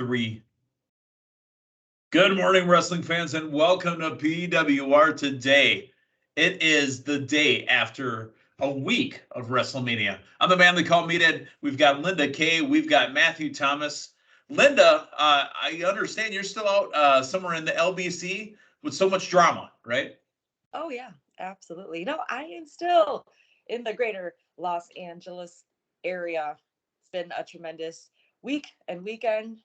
3. Good morning, wrestling fans, and welcome to PWR Today. It is the day after a week of WrestleMania. I'm the man they call Meathead. We've got Linda Kay. We've got Matthew Thomas. Linda, I understand you're still out somewhere in the LBC with so much drama, right? Oh, yeah, absolutely. No, I am still in the greater Los Angeles area. It's been a tremendous week and weekend.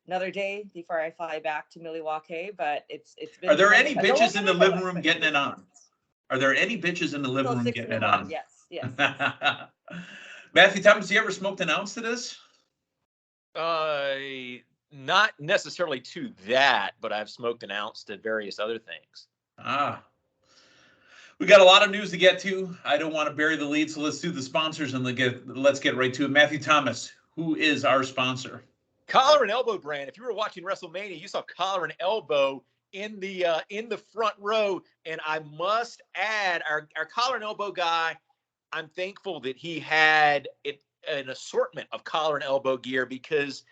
Another day before I fly back to Milwaukee, but it's been. Are there any bitches in the living room getting it on? Are there any bitches in the living room getting it on? Yes. Matthew Thomas, you ever smoked an ounce to this? Not necessarily to that, but I've smoked an ounce to various other things. We got a lot of news to get to. I don't want to bury the lead, so let's do the sponsors and let's get right to it. Matthew Thomas, who is our sponsor? Collar and Elbow brand. If you were watching WrestleMania, you saw Collar and Elbow in the front row, and I must add, our Collar and Elbow guy, I'm thankful that he had an assortment of collar and elbow gear, because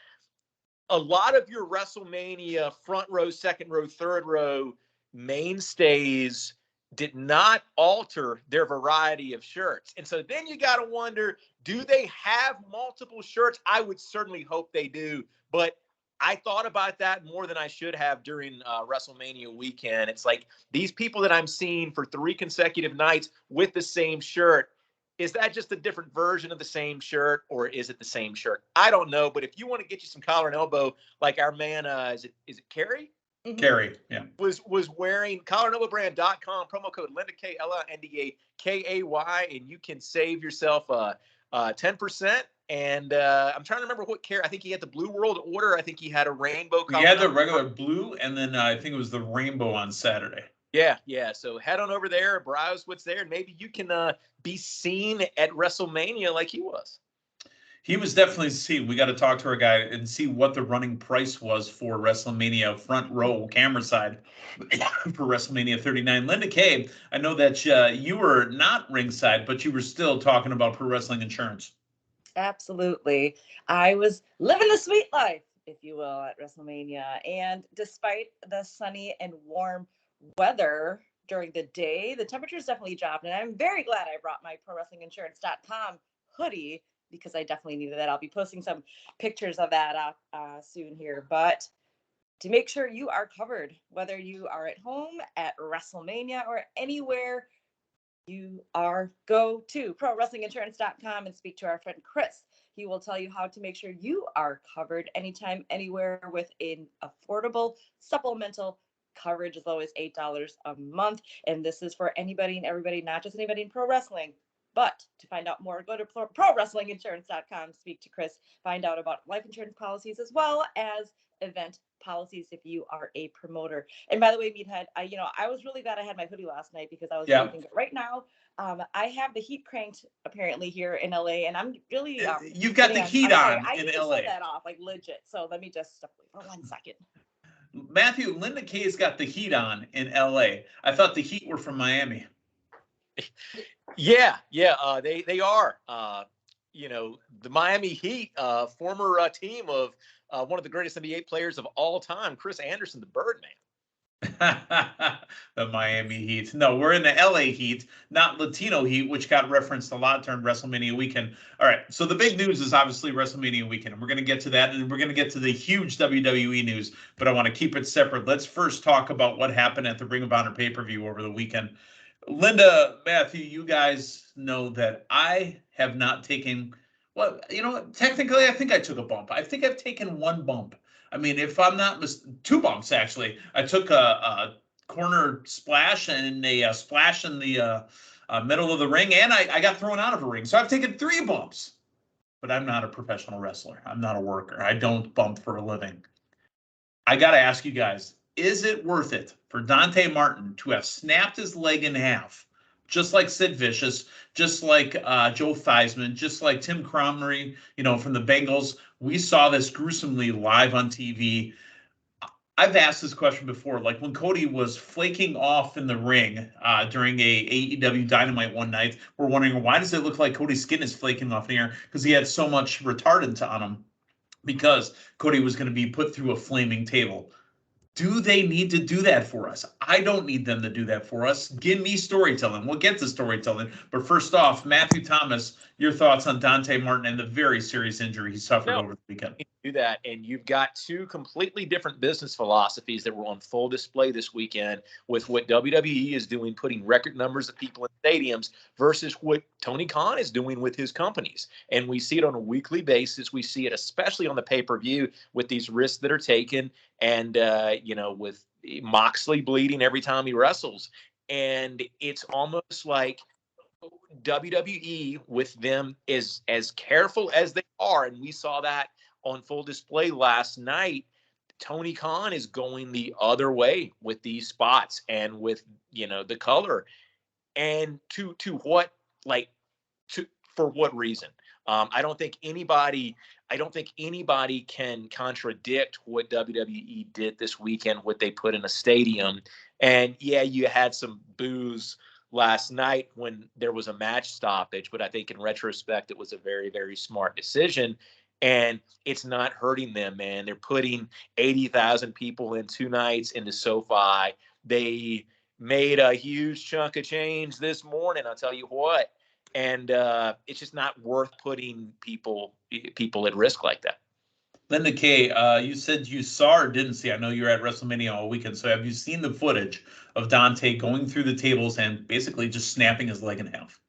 a lot of your WrestleMania front row, second row, third row mainstays did not alter their variety of shirts. And so then you got to wonder, do they have multiple shirts? I would certainly hope they do, but I thought about that more than I should have during WrestleMania weekend. It's like, these people that I'm seeing for 3 consecutive nights with the same shirt, is that just a different version of the same shirt, or is it the same shirt? I don't know, but if you want to get you some collar and elbow, like our man, is it Carrie? Mm-hmm. Carrie, yeah. Was wearing collarandelbowbrand.com, promo code Linda K, LNDAKAY, and you can save yourself 10%. And I'm trying to remember what I think he had the Blue World order. I think he had a rainbow collar. He had the regular blue, and then I think it was the rainbow on Saturday. Yeah. So head on over there, browse what's there, and maybe you can be seen at WrestleMania like he was. He was definitely seen. We got to talk to our guy and see what the running price was for WrestleMania front row camera side for WrestleMania 39. Linda Kay, I know that you were not ringside, but you were still talking about pro wrestling insurance. Absolutely. I was living the sweet life, if you will, at WrestleMania. And despite the sunny and warm weather during the day, the temperatures definitely dropped. And I'm very glad I brought my ProWrestlingInsurance.com hoodie, because I definitely needed that. I'll be posting some pictures of that soon here. But to make sure you are covered, whether you are at home, at WrestleMania, or anywhere you are, go to ProWrestlingInsurance.com and speak to our friend Chris. He will tell you how to make sure you are covered anytime, anywhere, with an affordable supplemental coverage as low as $8 a month. And this is for anybody and everybody, not just anybody in pro wrestling. But to find out more, go to ProWrestlingInsurance.com, speak to Chris, find out about life insurance policies as well as event policies if you are a promoter. And by the way, Meathead, I was really glad I had my hoodie last night, because I was thinking right now, I have the heat cranked apparently here in LA, and I'm really you've got the heat on in LA. I need to shut that off, like legit. So let me just step away for 1 second. Matthew, Linda Kay's got the heat on in LA. I thought the Heat were from Miami. Yeah, they are. The Miami Heat, former team of one of the greatest NBA players of all time, Chris Anderson, the Birdman. The Miami Heat. No, we're in the LA Heat, not Latino Heat, which got referenced a lot during WrestleMania weekend. All right, so the big news is obviously WrestleMania weekend, and we're going to get to that, and we're going to get to the huge WWE news, but I want to keep it separate. Let's first talk about what happened at the Ring of Honor pay-per-view over the weekend. Linda, Matthew, you guys know that I have not taken, technically I think I took a bump. I think I've taken 1 bump. I mean, if I'm not 2 bumps, actually. I took a corner splash and a splash in the middle of the ring, and I got thrown out of a ring. So I've taken 3 bumps. But I'm not a professional wrestler. I'm not a worker. I don't bump for a living. I got to ask you guys, is it worth it for Dante Martin to have snapped his leg in half, just like Sid Vicious, just like Joe Theismann, just like Tim Cromery, from the Bengals? We saw this gruesomely live on TV. I've asked this question before, like when Cody was flaking off in the ring during a AEW Dynamite one night, we're wondering, why does it look like Cody's skin is flaking off in here? Because he had so much retardant on him. because Cody was going to be put through a flaming table. Do they need to do that for us? I don't need them to do that for us. Give me storytelling. We'll get to storytelling. But first off, Matthew Thomas, your thoughts on Dante Martin and the very serious injury he suffered over the weekend? Do that, and you've got two completely different business philosophies that were on full display this weekend with what WWE is doing, putting record numbers of people in stadiums, versus what Tony Khan is doing with his companies. And we see it on a weekly basis. We see it especially on the pay-per-view with these risks that are taken, and with Moxley bleeding every time he wrestles. And it's almost like WWE, with them, is as careful as they are, and we saw that on full display last night. Tony Khan is going the other way with these spots and with the color, and to what, for what reason? I don't think anybody can contradict what WWE did this weekend, what they put in a stadium. And yeah, you had some boos last night when there was a match stoppage, but I think in retrospect, it was a very, very smart decision. And it's not hurting them, man. They're putting 80,000 people in 2 nights into SoFi. They made a huge chunk of change this morning, I'll tell you what. And it's just not worth putting people at risk like that. Linda Kay, you said you saw or didn't see. I know you were at WrestleMania all weekend. So have you seen the footage of Dante going through the tables and basically just snapping his leg in half?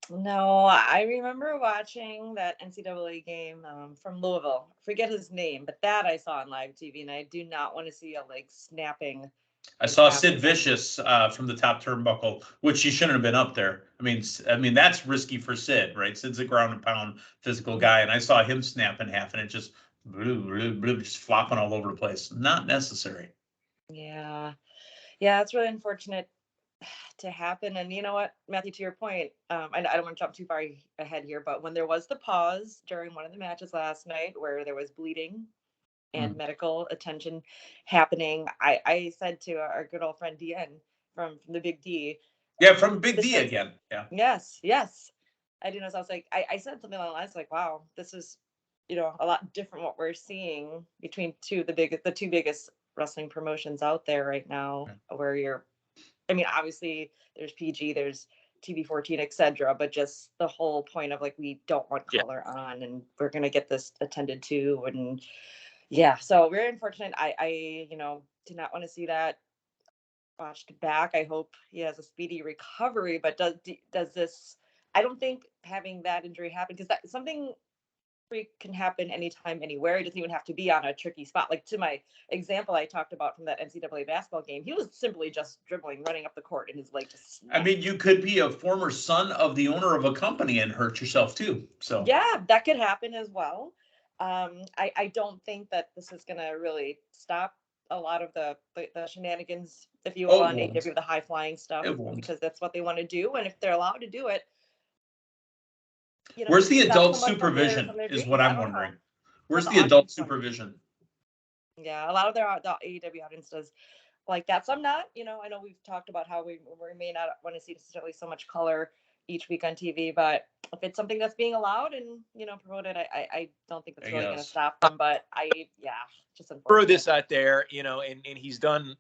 No, I remember watching that NCAA game from Louisville. Forget his name, but that I saw on live TV, and I do not want to see a leg snapping. I saw Sid Vicious from the top turnbuckle, which he shouldn't have been up there. I mean that's risky for Sid, right? Sid's a ground and pound physical guy, and I saw him snap in half, and it just just flopping all over the place. Not necessary. Yeah, it's really unfortunate to happen. And you know what, Matthew, to your point, I don't want to jump too far ahead here, but when there was the pause during one of the matches last night where there was bleeding and medical attention happening, I said to our good old friend DN from the Big D. Yeah, from Big D again. Yeah. Yes. I do know. So I was like, I said something along the lines like, wow, this is, a lot different what we're seeing between the two biggest wrestling promotions out there right now, where obviously there's PG, there's TV-14, etc., but just the whole point of like, we don't want color on, and we're going to get this attended to. And so very unfortunate. I did not want to see that watched back. I hope he has a speedy recovery, but does this, I don't think having that injury happen, because that something can happen anytime, anywhere. It doesn't even have to be on a tricky spot. Like to my example I talked about from that NCAA basketball game, he was simply just dribbling, running up the court, and his leg just snapped. I mean, you could be a former son of the owner of a company and hurt yourself too. So yeah, that could happen as well. I don't think that this is going to really stop a lot of the shenanigans, if you will, on AEW, the high flying stuff, because that's what they want to do. And if they're allowed to do it, where's the adult supervision is what I'm wondering. Where's the adult supervision? Yeah, a lot of the AEW audience does like that. Some not. I know we've talked about how we may not want to see necessarily so much color each week on TV, but if it's something that's being allowed and promoted, I don't think that's really going to stop them. But just throw this out there, and he's done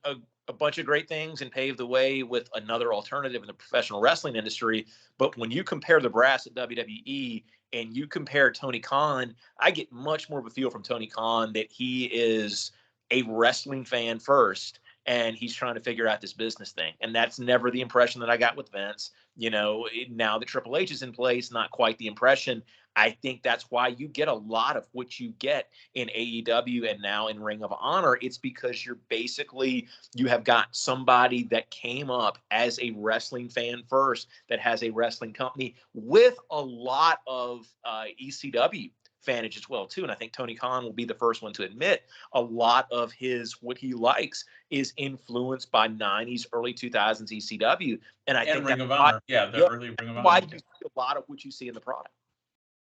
a bunch of great things and paved the way with another alternative in the professional wrestling industry. But when you compare the brass at WWE and you compare Tony Khan, I get much more of a feel from Tony Khan that he is a wrestling fan first, and he's trying to figure out this business thing. And that's never the impression that I got with Vince. Now that Triple H is in place, not quite the impression. I think that's why you get a lot of what you get in AEW and now in Ring of Honor. It's because you have got somebody that came up as a wrestling fan first, that has a wrestling company with a lot of ECW fanage as well too. And I think Tony Khan will be the first one to admit a lot of what he likes is influenced by 90s, early 2000s ECW. And I think Ring of Honor. The early Ring of Honor. Why you see a lot of what you see in the product.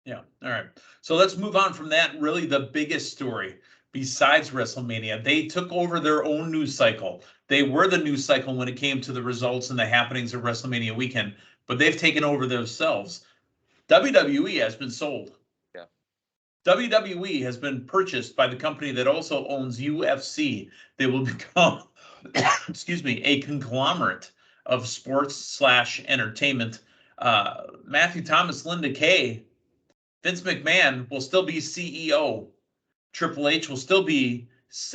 Yeah. All right. So let's move on from that. Really the biggest story besides WrestleMania, they took over their own news cycle. They were the news cycle when it came to the results and the happenings of WrestleMania weekend, but they've taken over themselves. WWE has been sold. WWE has been purchased by the company that also owns UFC. They will become, excuse me, a conglomerate of sports/entertainment. Matthew Thomas, Linda Kay, Vince McMahon will still be CEO. Triple H will still be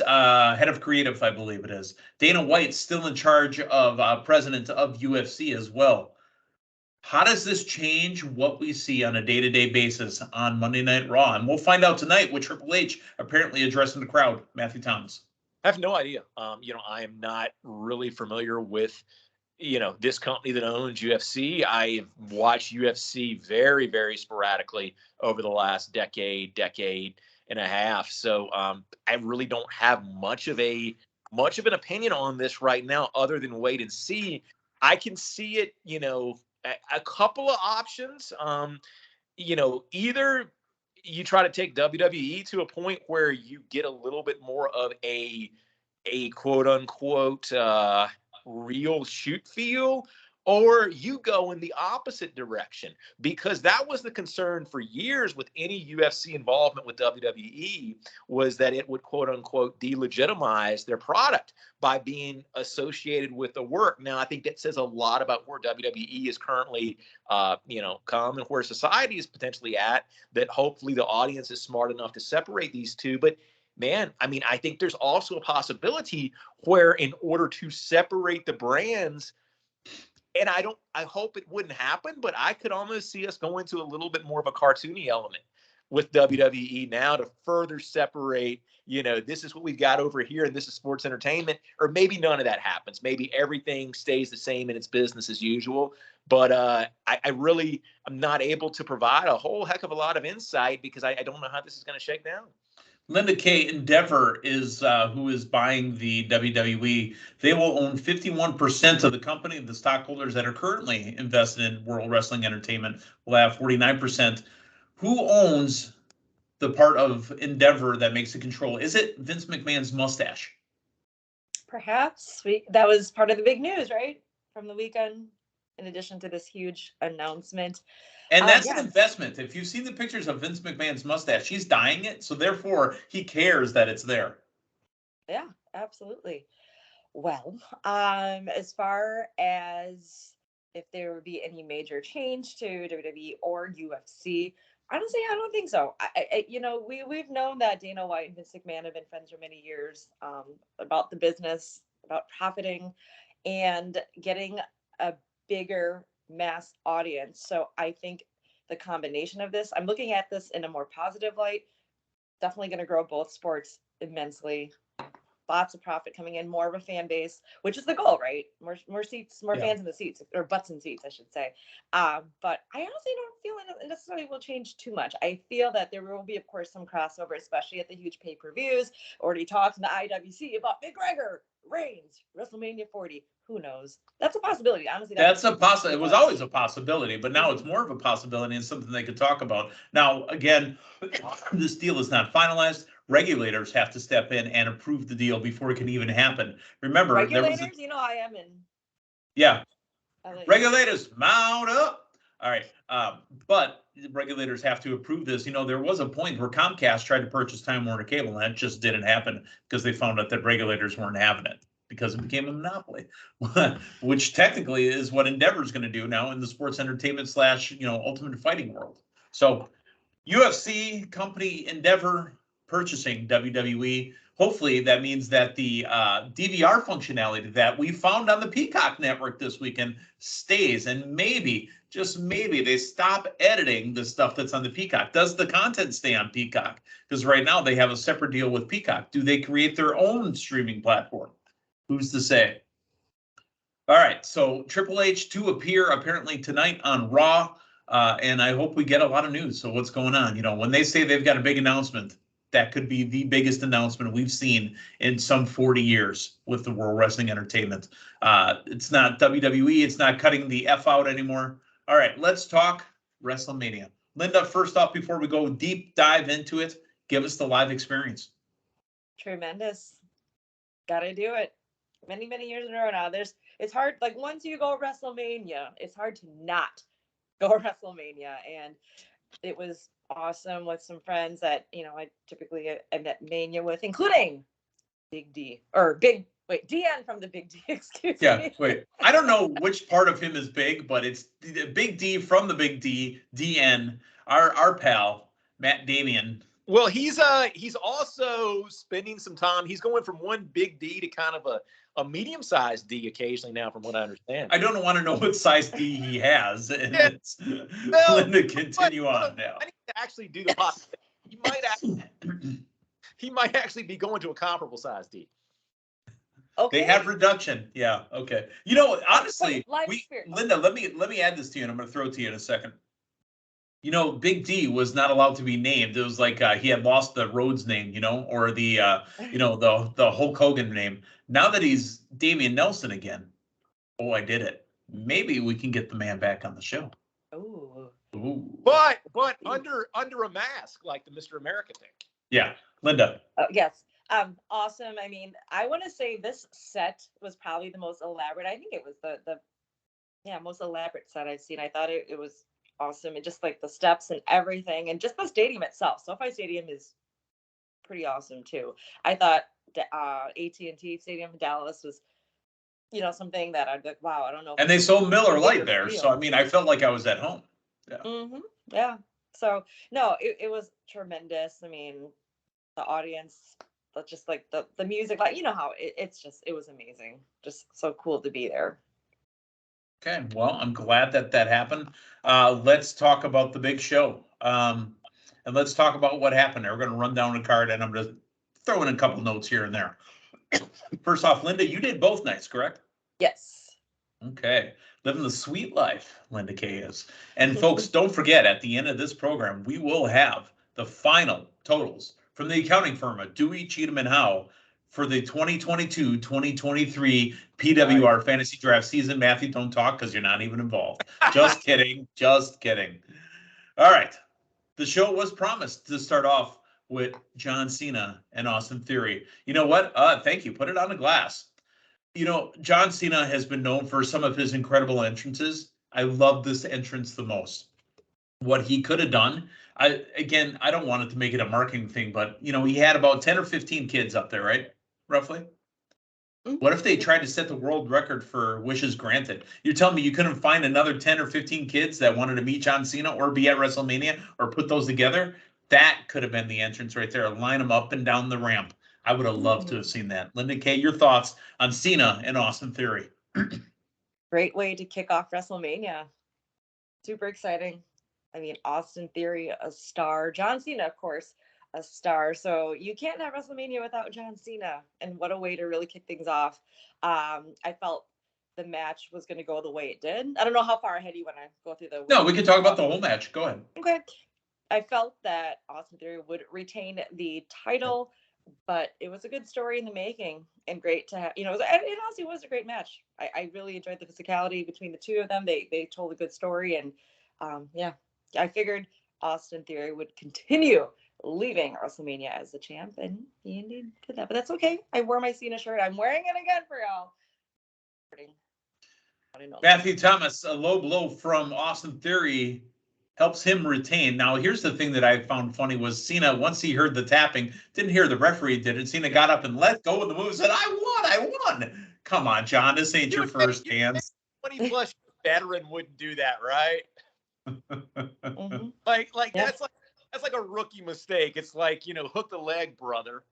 head of creative, I believe it is. Dana White's still in charge of president of UFC as well. How does this change what we see on a day-to-day basis on Monday Night Raw? And we'll find out tonight with Triple H apparently addressing the crowd. Matthew Thomas. I have no idea. I am not really familiar with, this company that owns UFC. I've watched UFC very, very sporadically over the last decade and a half. So I really don't have much of an opinion on this right now, other than wait and see. I can see it, a couple of options. Either you try to take WWE to a point where you get a little bit more of a quote unquote real shoot feel, or you go in the opposite direction, because that was the concern for years with any UFC involvement with WWE, was that it would quote unquote delegitimize their product by being associated with the work. Now, I think that says a lot about where WWE is currently, come, and where society is potentially at, that hopefully the audience is smart enough to separate these two. But man, I think there's also a possibility where, in order to separate the brands, and I hope it wouldn't happen, but I could almost see us go into a little bit more of a cartoony element with WWE now to further separate, this is what we've got over here and this is sports entertainment. Or maybe none of that happens. Maybe everything stays the same and it's business as usual. But I really am not able to provide a whole heck of a lot of insight, because I don't know how this is going to shake down. Linda Kay Endeavor is who is buying the WWE. They will own 51% of the company. The stockholders that are currently invested in World Wrestling Entertainment will have 49%. Who owns the part of Endeavor that makes the control? Is it Vince McMahon's mustache? Perhaps that was part of the big news, right, from the weekend, in addition to this huge announcement. And that's an investment. If you've seen the pictures of Vince McMahon's mustache, he's dyeing it. So therefore, he cares that it's there. Yeah, absolutely. Well, as far as if there would be any major change to WWE or UFC, honestly, I don't think so. We've known that Dana White and Vince McMahon have been friends for many years, about the business, about profiting, and getting a bigger mass audience. So I think the combination of this, I'm looking at this in a more positive light, definitely going to grow both sports immensely. Lots of profit coming in, more of a fan base, which is the goal, right? More seats, more fans in the seats, or butts in seats, I should say. But I honestly don't feel it necessarily will change too much. I feel that there will be, of course, some crossover, especially at the huge pay-per-views. Already talked in the IWC about McGregor, Reigns, WrestleMania 40. Who knows? That's a possibility. Honestly, that's a possibility. It was always a possibility, but now it's more of a possibility and something they could talk about. Now, again, this deal is not finalized. Regulators have to step in and approve the deal before it can even happen. Remember, regulators, I am in. Yeah. Regulators, mount up. All right. But regulators have to approve this. There was a point where Comcast tried to purchase Time Warner Cable, and that just didn't happen because they found out that regulators weren't having it, because it became a monopoly, which technically is what Endeavor is going to do now in the sports entertainment / ultimate fighting world. So UFC company Endeavor purchasing WWE. Hopefully that means that the DVR functionality that we found on the Peacock network this weekend stays, and maybe, just maybe, they stop editing the stuff that's on the Peacock. Does the content stay on Peacock? Because right now they have a separate deal with Peacock. Do they create their own streaming platform? Who's to say? All right, so Triple H to appear apparently tonight on Raw, and I hope we get a lot of news. So what's going on? When they say they've got a big announcement, that could be the biggest announcement we've seen in some 40 years with the World Wrestling Entertainment. It's not WWE. It's not cutting the F out anymore. All right, let's talk WrestleMania. Linda, first off, before we go deep dive into it, give us the live experience. Tremendous. Gotta do it. Many, many years in a row now. It's hard, like once you go WrestleMania, it's hard to not go WrestleMania. And it was awesome with some friends that, I typically am at Mania with, including Big D or DN from the Big D, excuse Yeah, me. wait. I don't know which part of him is big, but it's the Big D from the Big D, DN, our pal, Matt Damien. Well, he's also spending some time. He's going from one big D to kind of a medium-sized D occasionally now, from what I understand. I don't want to know what size D he has. And Yeah. it's, Linda, continue on now. I need to actually do the pop. He might actually be going to a comparable size D. Okay. They have reduction. Yeah. Okay. Honestly, Linda, let me add this to you, and I'm going to throw it to you in a second. Big D was not allowed to be named. It was like he had lost the Rhodes name, or the the Hulk Hogan name. Now that he's Damian Nelson again, I did it. Maybe we can get the man back on the show. Ooh. But under a mask, like the Mr. America thing. Yeah, Linda. Yes. Awesome. I mean, I want to say this set was probably the most elaborate. I think it was the most elaborate set I've seen. I thought it was awesome, and just like the steps and everything, and just the stadium itself. SoFi Stadium is pretty awesome too. I thought AT&T Stadium in Dallas was, something that I'd be like, wow, I don't know. And they sold Miller Lite there, so I mean, I felt like I was at home. Yeah. Mm-hmm. Yeah. So no, it was tremendous. I mean, the audience, but just like the music, like how it was amazing. Just so cool to be there. Okay, well, I'm glad that happened. Let's talk about the big show. And let's talk about what happened there. We're going to run down the card, and I'm going to throw in a couple notes here and there. First off, Linda, you did both nights, correct? Yes. Okay. Living the sweet life, Linda K is. And folks, don't forget, at the end of this program, we will have the final totals from the accounting firm of Dewey, Cheatham, and Howe for the 2022-2023 PWR Fantasy Draft season. Matthew, don't talk because you're not even involved. Just kidding. Just kidding. All right. The show was promised to start off with John Cena and Austin Theory. You know what? Thank you. Put it on the glass. John Cena has been known for some of his incredible entrances. I love this entrance the most. What he could have done, I don't want it to make it a marketing thing, but he had about 10 or 15 kids up there, right? Roughly. Mm-hmm. What if they tried to set the world record for wishes granted? You're telling me you couldn't find another 10 or 15 kids that wanted to meet John Cena or be at WrestleMania or put those together? That could have been the entrance right there. Line them up and down the ramp. I would have loved to have seen that. Linda K., your thoughts on Cena and Austin Theory? Great way to kick off WrestleMania. Super exciting. I mean, Austin Theory, a star. John Cena, of course, a star. So you can't have WrestleMania without John Cena. And what a way to really kick things off. I felt the match was going to go the way it did. I don't know how far ahead you want to go through the... No, we can talk about the whole match. Go ahead. Okay. I felt that Austin Theory would retain the title, but it was a good story in the making and great to have, it honestly was a great match. I really enjoyed the physicality between the two of them. They told a good story, and I figured Austin Theory would continue leaving WrestleMania as the champ, and he indeed did that. But that's okay. I wore my Cena shirt. I'm wearing it again for y'all. Matthew Thomas, a low blow from Austin Theory helps him retain. Now, here's the thing that I found funny was Cena, once he heard the tapping, didn't hear the referee did it. Cena got up and let go of the move and said, I won. Come on, John, this ain't your first dance. 20-plus veteran wouldn't do that, right? Mm-hmm. Like that's like a rookie mistake. It's like, hook the leg, brother.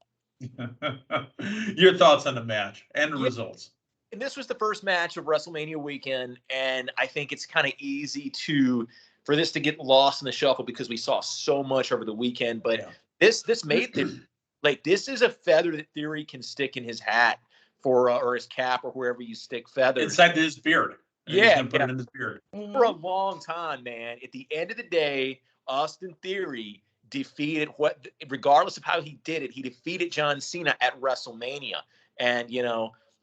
Your thoughts on the match and the results. And this was the first match of WrestleMania weekend, and I think it's kind of easy for this to get lost in the shuffle because we saw so much over the weekend. But this made it like this is a feather that Theory can stick in his hat for or his cap or wherever you stick feathers. Inside his beard. He's gonna put it in his beard. For a long time, man. At the end of the day, Austin Theory defeated regardless of how he did it, he defeated John Cena at WrestleMania. And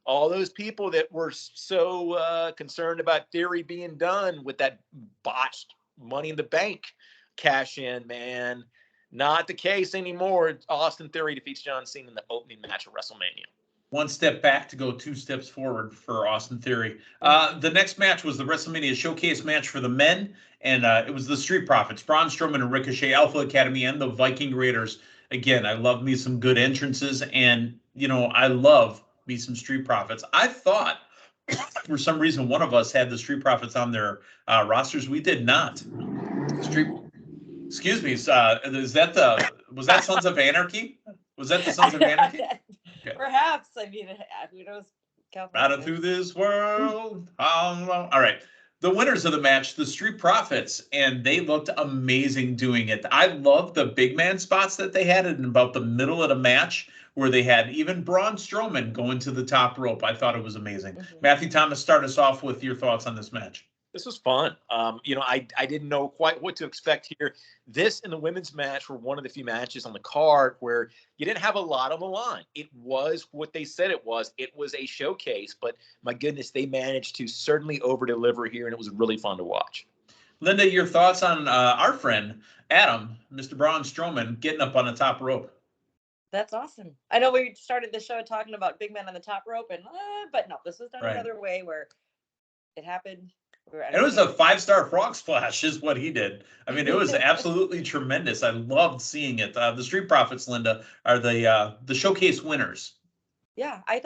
all those people that were so concerned about Theory being done with that botched Money in the Bank cash in, man, not the case anymore. Austin Theory defeats John Cena in the opening match of WrestleMania. one step back to go 2 steps forward for Austin Theory. The next match was the WrestleMania Showcase match for the men, and it was the Street Profits, Braun Strowman and Ricochet, Alpha Academy, and the Viking Raiders. Again, I love me some good entrances, and I love me some Street Profits. I thought for some reason one of us had the Street Profits on their rosters. We did not. Street. Excuse me. Was that Sons of Anarchy? Was that the Sons of Anarchy? Okay. Perhaps. I mean, who knows? Riding through this world. All right. The winners of the match, the Street Profits, and they looked amazing doing it. I love the big man spots that they had in about the middle of the match, where they had even Braun Strowman going to the top rope. I thought it was amazing. Mm-hmm. Matthew Thomas, start us off with your thoughts on this match. This was fun. I didn't know quite what to expect here. This and the women's match were one of the few matches on the card where you didn't have a lot on the line. It was what they said it was. It was a showcase, but my goodness, they managed to certainly over-deliver here, and it was really fun to watch. Linda, your thoughts on our friend, Adam, Mr. Braun Strowman, getting up on the top rope? That's awesome. I know we started the show talking about big men on the top rope, but no, this was done another way where it happened. And it was a 5-star frog splash is what he did. I mean, it was absolutely tremendous. I loved seeing it. The Street Profits, Linda, are the showcase winners. Yeah, I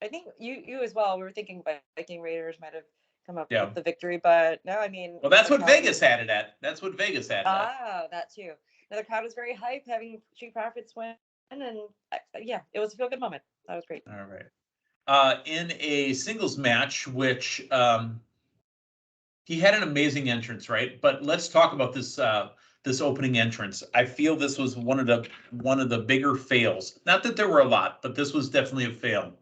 think you as well. We were thinking Viking Raiders might have come up with the victory, but no, I mean. Well, that's what Vegas had it at. That's what Vegas had it at. Ah, that too. Now, the crowd was very hyped having Street Profits win, and it was a feel-good moment. That was great. All right. In a singles match, which he had an amazing entrance, right? But let's talk about this opening entrance. I feel this was one of the bigger fails. Not that there were a lot, but this was definitely a fail.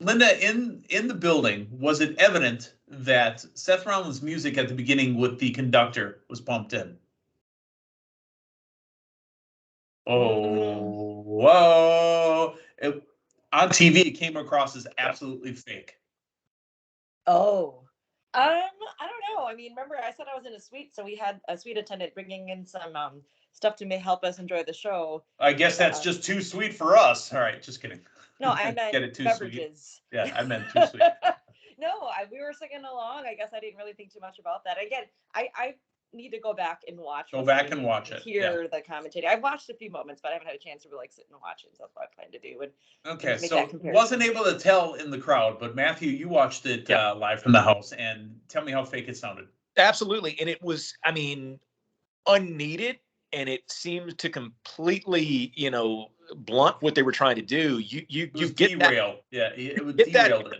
Linda, in the building, was it evident that Seth Rollins' music at the beginning with the conductor was pumped in? Oh, whoa! On TV, it came across as absolutely fake. Oh. I don't know. I mean, remember I said I was in a suite, so we had a suite attendant bringing in some stuff to help us enjoy the show. I guess that's just too sweet for us. All right, just kidding. No, I meant beverages. Sweet. Yeah, I meant too sweet. No, we were singing along. I guess I didn't really think too much about that. Again, I need to go back and watch. Go back and watch it. Hear the commentating. I've watched a few moments, but I haven't had a chance to really sit and watch it. So that's what I plan to do. Okay, so wasn't able to tell in the crowd, but Matthew, you watched it live from the house, and tell me how fake it sounded. Absolutely, and it was, I mean, unneeded, and it seemed to completely, blunt what they were trying to do. You get derailed. It was derailed.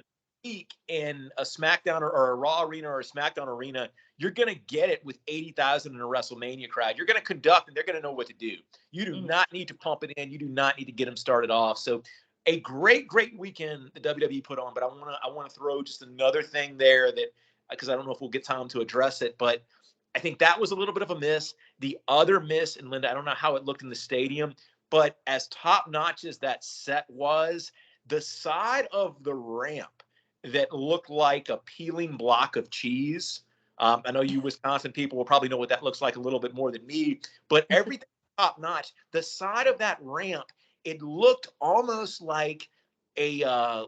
In a SmackDown or a Raw arena or a SmackDown arena, you're going to get it with 80,000 in a WrestleMania crowd. You're going to conduct, and they're going to know what to do. You do not need to pump it in. You do not need to get them started off. So a great weekend the WWE put on, but I want to throw just another thing there that, because I don't know if we'll get time to address it, but I think that was a little bit of a miss. The other miss, and Linda, I don't know how it looked in the stadium, but as top-notch as that set was, the side of the ramp that looked like a peeling block of cheese. I know you Wisconsin people will probably know what that looks like a little bit more than me, but everything top notch. The side of that ramp, it looked almost like a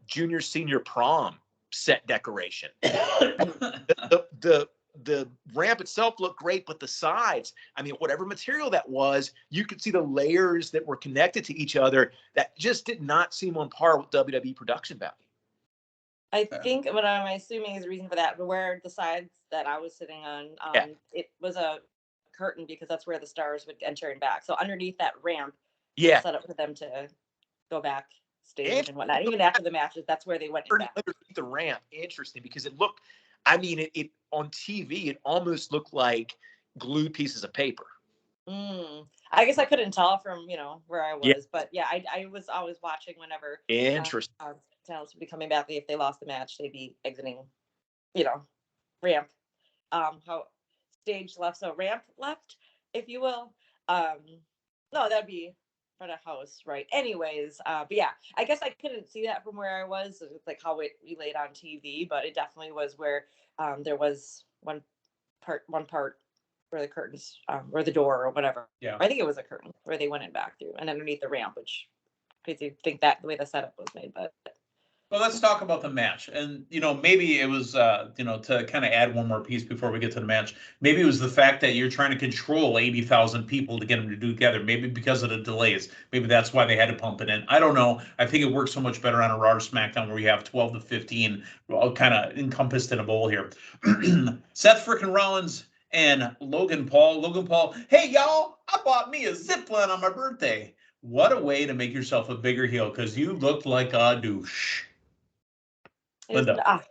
junior senior prom set decoration. The ramp itself looked great, but the sides, I mean, whatever material that was, you could see the layers that were connected to each other that just did not seem on par with WWE production value. I think what I'm assuming is the reason for that, where the sides that I was sitting on, it was a curtain because that's where the stars would enter and back. So underneath that ramp, set up for them to go back stage and whatnot. Even after the matches, that's where they went back. Underneath the ramp, interesting, because it looked, I mean, it on TV, it almost looked like glued pieces of paper. I guess I couldn't tell from, where I was, but I was always watching whenever interesting talents would be coming back. If they lost the match, they'd be exiting, ramp, how stage left, so ramp left, if you will. No, that'd be for the house, right? Anyways, but yeah, I guess I couldn't see that from where I was. It's like how it relayed on TV, but it definitely was where there was one part where the curtains, or the door or whatever. Yeah. I think it was a curtain where they went in back through and underneath the ramp, which because you think that the way the setup was made, but Well, let's talk about the match. And, maybe it was, to kind of add one more piece before we get to the match. Maybe it was the fact that you're trying to control 80,000 people to get them to do together. Maybe because of the delays. Maybe that's why they had to pump it in. I don't know. I think it works so much better on a Raw or SmackDown where we have 12 to 15 all kind of encompassed in a bowl here. Seth frickin' Rollins and Logan Paul. Logan Paul, hey, y'all, I bought me a zip line on my birthday. What a way to make yourself a bigger heel because you looked like a douche. Linda.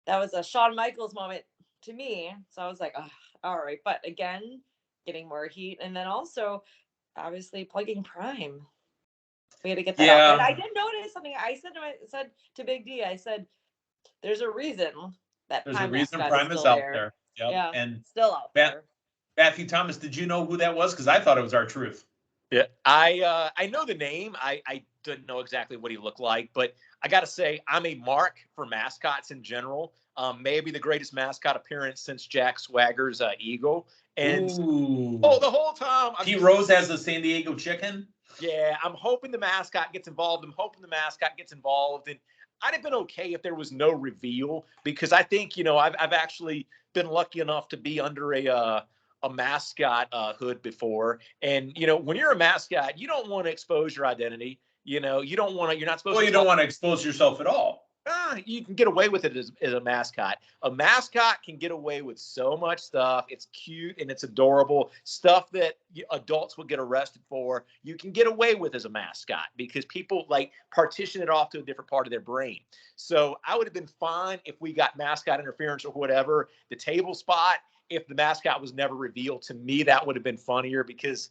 That was a Shawn Michaels moment to me. So I was like, all right. But again, getting more heat. And then also, obviously, plugging Prime. We had to get that out. And I did notice something. I said to Big D, I said, there's a reason that Prime is out there. Yep. Yeah, and still out there. Matthew Thomas, did you know who that was? Because I thought it was R-Truth. Yeah, I know the name. I didn't know exactly what he looked like, but I got to say, I'm a mark for mascots in general. Maybe the greatest mascot appearance since Jack Swagger's Eagle. And the whole time, Pete Rose as the San Diego Chicken. Yeah, I'm hoping the mascot gets involved. And I'd have been okay if there was no reveal, because I think, I've actually been lucky enough to be under a mascot hood before. And, when you're a mascot, you don't want to expose your identity. You're not supposed to. Well, you don't want to expose yourself at all. You can get away with it as a mascot. A mascot can get away with so much stuff. It's cute and it's adorable. Stuff that adults would get arrested for, you can get away with as a mascot because people partition it off to a different part of their brain. So I would have been fine if we got mascot interference or whatever. The table spot, if the mascot was never revealed, to me, that would have been funnier because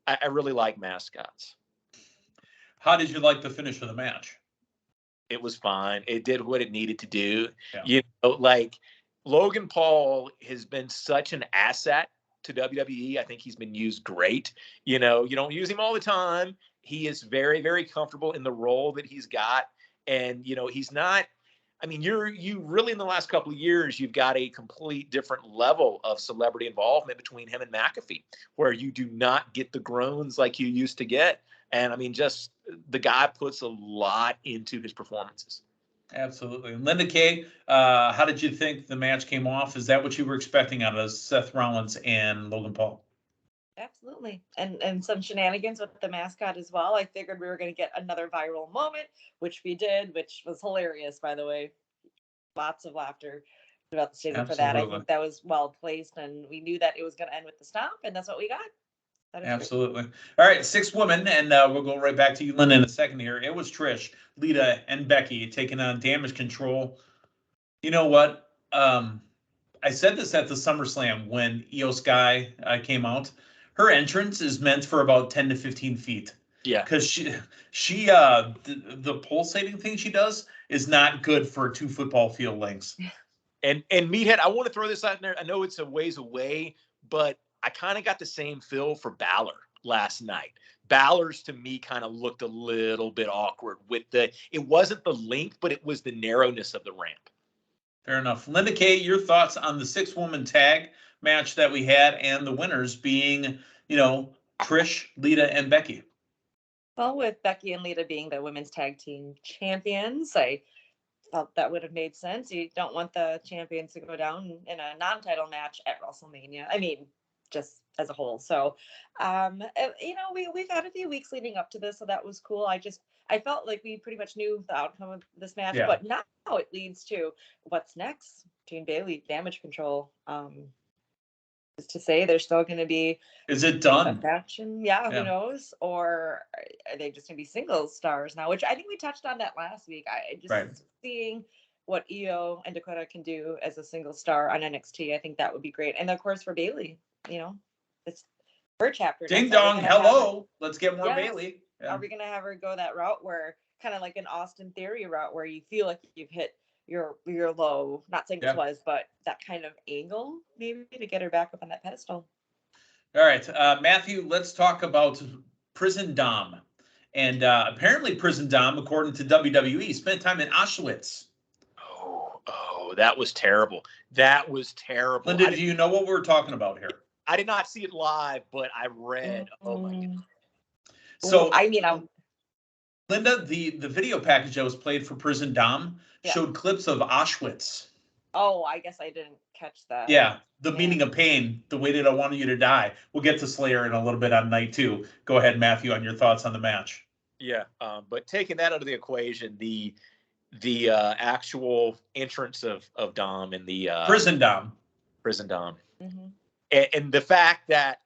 I really like mascots. How did you like the finish of the match? It was fine. It did what it needed to do. Yeah. Logan Paul has been such an asset to WWE. I think he's been used great. You don't use him all the time. He is very, very comfortable in the role that he's got. And, he's not, you really in the last couple of years, you've got a complete different level of celebrity involvement between him and McAfee, where you do not get the groans like you used to get. And just the guy puts a lot into his performances. Absolutely. Linda Kay, how did you think the match came off? Is that what you were expecting out of Seth Rollins and Logan Paul? Absolutely. And some shenanigans with the mascot as well. I figured we were going to get another viral moment, which we did, which was hilarious, by the way. Lots of laughter throughout the stadium for that. I think that was well placed, and we knew that it was going to end with the stomp, and that's what we got. Absolutely. Great. All right, 6 women, and we'll go right back to you, Linda, in a second here. It was Trish, Lita, and Becky taking on Damage Control. You know what? I said this at the SummerSlam when Io Sky came out. Her entrance is meant for about 10 to 15 feet. Yeah. Because she the pulsating thing she does is not good for 2 football field lengths. And Meathead, I want to throw this out there. I know it's a ways away, but I kind of got the same feel for Balor last night. Balor's to me kind of looked a little bit awkward it wasn't the length, but it was the narrowness of the ramp. Fair enough. Linda Kay, your thoughts on the 6-woman tag match that we had and the winners being, Trish, Lita, and Becky? Well, with Becky and Lita being the women's tag team champions, I felt that would have made sense. You don't want the champions to go down in a non-title match at WrestleMania. Just as a whole. So, we've had a few weeks leading up to this, so that was cool. I felt like we pretty much knew the outcome of this match, but now it leads to what's next. Team Bayley, Damage Control. Is to say they're still going to be. Is it done? A faction? Yeah, who knows? Or are they just going to be singles stars now? Which I think we touched on that last week. Seeing what Io and Dakota can do as a single star on NXT, I think that would be great. And of course for Bayley, it's her chapter. Ding dong, hello. Let's get more Bayley. Yeah. Are we going to have her go that route where kind of like an Austin Theory route where you feel like you've hit your low, not saying this was, but that kind of angle maybe to get her back up on that pedestal. All right, Matthew, let's talk about Prison Dom. And apparently Prison Dom, according to WWE, spent time in Auschwitz. Oh, that was terrible. That was terrible. Linda, do you know what we're talking about here? I did not see it live, but I read. Oh my God. So Linda, the video package that was played for Prison Dom showed clips of Auschwitz. Oh, I guess I didn't catch that. Yeah, the meaning of pain, the way that I wanted you to die. We'll get to Slayer in a little bit on night 2. Go ahead, Matthew, on your thoughts on the match. Yeah, but taking that out of the equation, the actual entrance of Dom and the Prison Dom. Mm-hmm. And the fact that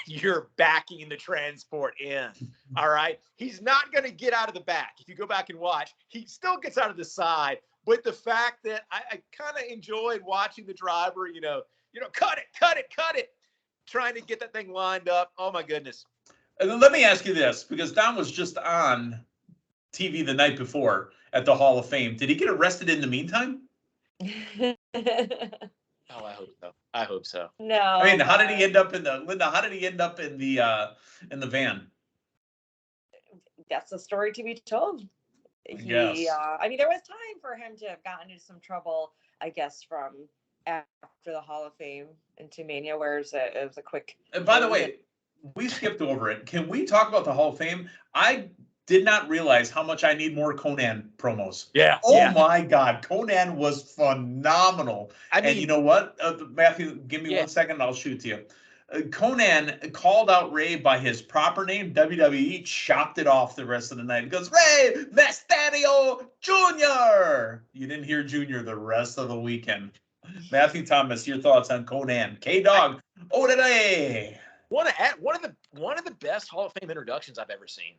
you're backing the transport in, all right, he's not going to get out of the back. If you go back and watch, he still gets out of the side. But the fact that I kind of enjoyed watching the driver, cut it, trying to get that thing lined up. Oh my goodness. Let me ask you this, because Dom was just on TV the night before at the Hall of Fame. Did he get arrested in the meantime? Oh, I hope so. No. I mean, how did he end up in the van? That's a story to be told. Yes. I mean, there was time for him to have gotten into some trouble, I guess, from after the Hall of Fame into Mania, where it was a quick. And by the way, we skipped over it. Can we talk about the Hall of Fame? I did not realize how much I need more Conan promos. Yeah. Oh my God, Conan was phenomenal. And you know what, Matthew, give me 1 second and I'll shoot to you. Conan called out Ray by his proper name. WWE chopped it off the rest of the night. He goes, Ray Mysterio Jr. You didn't hear Jr. the rest of the weekend. Matthew Thomas, your thoughts on Conan? K-Dog, Odele. One of the best Hall of Fame introductions I've ever seen.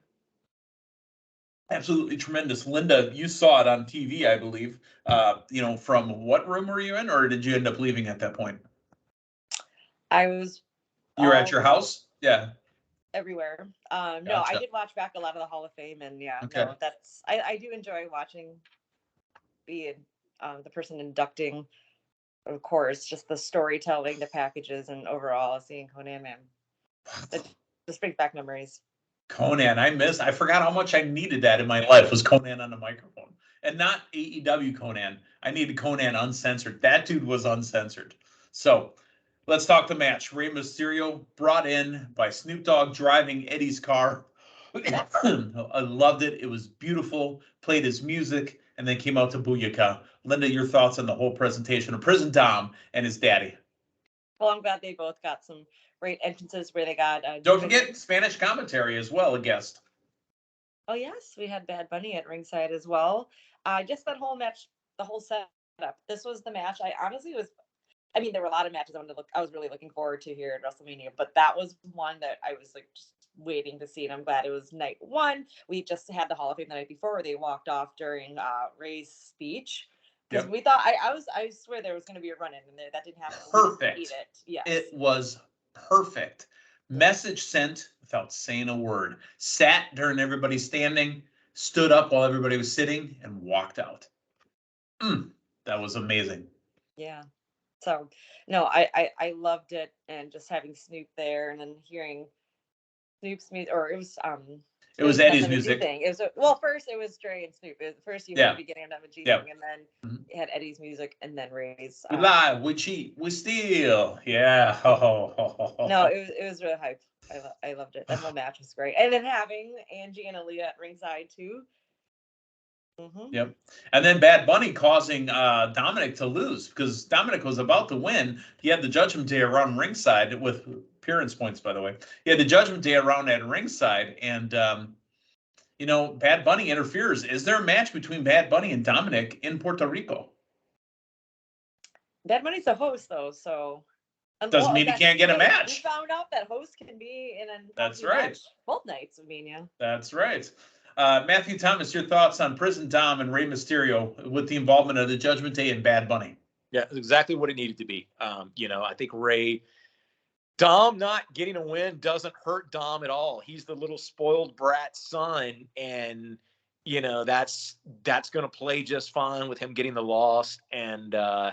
Absolutely tremendous. Linda, you saw it on TV, I believe. From what room were you in, or did you end up leaving at that point? I was. You were at your house? Yeah. Everywhere. No, Gotcha. I did watch back a lot of the Hall of Fame, and Okay. no, I do enjoy watching being the person inducting. Of course, just the storytelling, the packages, and overall seeing Conan, man, it just brings back memories. Conan, I forgot how much I needed that in my life, was Conan on the microphone. And not AEW Conan. I needed Conan uncensored. That dude was uncensored. So let's talk the match. Rey Mysterio brought in by Snoop Dogg driving Eddie's car. I loved it. It was beautiful. Played his music and then came out to Booyaka. Linda, your thoughts on the whole presentation of Prison Dom and his daddy? Well, I'm glad they both got some great entrances where they got. Don't forget Spanish commentary as well, a guest. Oh yes, we had Bad Bunny at ringside as well. Just that whole match, the whole setup. This was the match. I honestly was. I mean, there were a lot of matches I was really looking forward to here at WrestleMania, but that was one that I was like just waiting to see, and I'm glad it was night 1. We just had the Hall of Fame the night before, where they walked off during Ray's speech. Because we thought I swear there was going to be a run in, and that didn't happen. Perfect. Yes. It was perfect. Message sent without saying a word. Sat during everybody standing, stood up while everybody was sitting, and walked out. That was amazing. Yeah. So no, I loved it, and just having Snoop there, and then hearing Snoop's music, or it was Eddie's music. Thing. It was first it was Dre and Snoop. First you had the beginning of the G thing, and then it had Eddie's music, and then Ray's. We lie, we cheat, we steal. Yeah. No, it was really hype. I loved it. That whole match was great, and then having Angie and Aaliyah at ringside too. Mm-hmm. Yep. And then Bad Bunny causing Dominic to lose, because Dominic was about to win. He had the Judgment Day around ringside with appearance points, by the way. He had the Judgment Day around at ringside, and Bad Bunny interferes. Is there a match between Bad Bunny and Dominic in Puerto Rico? Bad Bunny's the host, though, so doesn't mean he can't get a match. We found out that host can be in a That's right. match both nights of Mania. That's right. Matthew Thomas, your thoughts on Prison Dom and Rey Mysterio with the involvement of the Judgment Day and Bad Bunny? Yeah, exactly what it needed to be. I think Dom not getting a win doesn't hurt Dom at all. He's the little spoiled brat son, and that's going to play just fine with him getting the loss. And I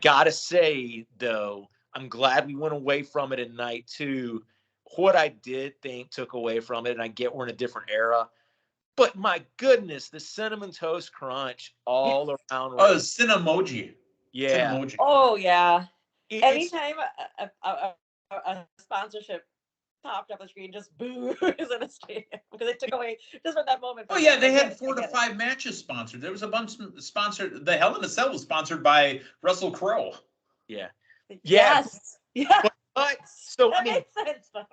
gotta say, though, I'm glad we went away from it in night 2. What I did think took away from it, and I get we're in a different era, but my goodness, the Cinnamon Toast Crunch all around. Oh, Cinemoji. Yeah. Cinemoji. Oh, yeah. Anytime a sponsorship popped up the screen, just booze in the stadium because they took away just for that moment. Oh yeah, they had 4 to 5 matches sponsored. There was a bunch sponsored. The Hell in a Cell was sponsored by Russell Crowe. Yeah. Yes. Yeah. But so That I mean, makes sense though.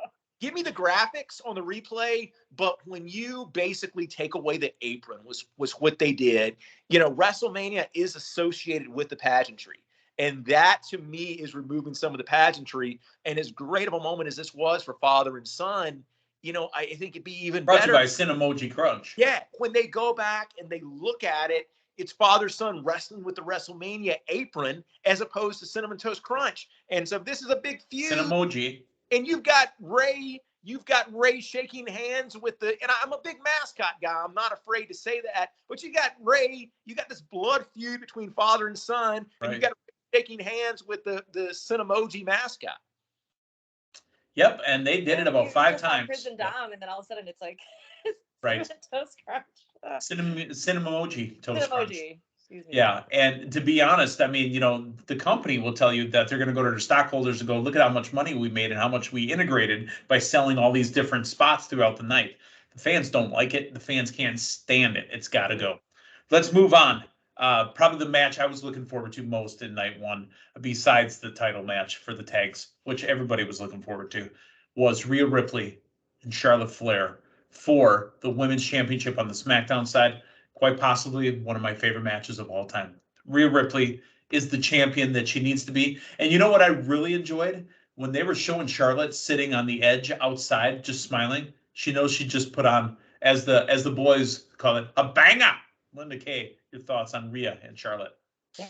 give me the graphics on the replay, but when you basically take away the apron was what they did. You know, WrestleMania is associated with the pageantry. And that to me is removing some of the pageantry. And as great of a moment as this was for father and son, you know, I think it'd be even Brought better. to you by Cinemoji Crunch. Yeah, when they go back and they look at it, it's father son wrestling with the WrestleMania apron as opposed to Cinnamon Toast Crunch. And so this is a big feud. Cinemoji. And you've got Ray shaking hands with and I'm a big mascot guy. I'm not afraid to say that. But you got Ray, you got this blood feud between father and son, and you got Ray shaking hands with the Cinemoji mascot. Yep, and they did it about 5 times. Prison Dom, and then all of a sudden it's like right. Toast Crunch. Cinemoji Toast Crunch. Excuse me. Yeah, and to be honest, I mean, you know, the company will tell you that they're going to go to their stockholders and go, look at how much money we made and how much we integrated by selling all these different spots throughout the night. The fans don't like it. The fans can't stand it. It's got to go. Let's move on. Probably the match I was looking forward to most in night 1, besides the title match for the tags, which everybody was looking forward to, was Rhea Ripley and Charlotte Flair for the Women's Championship on the SmackDown side. Quite possibly one of my favorite matches of all time. Rhea Ripley is the champion that she needs to be. And you know what I really enjoyed? When they were showing Charlotte sitting on the edge outside, just smiling. She knows she just put on, as the boys call it, a banger. Linda Kay, your thoughts on Rhea and Charlotte? Yeah.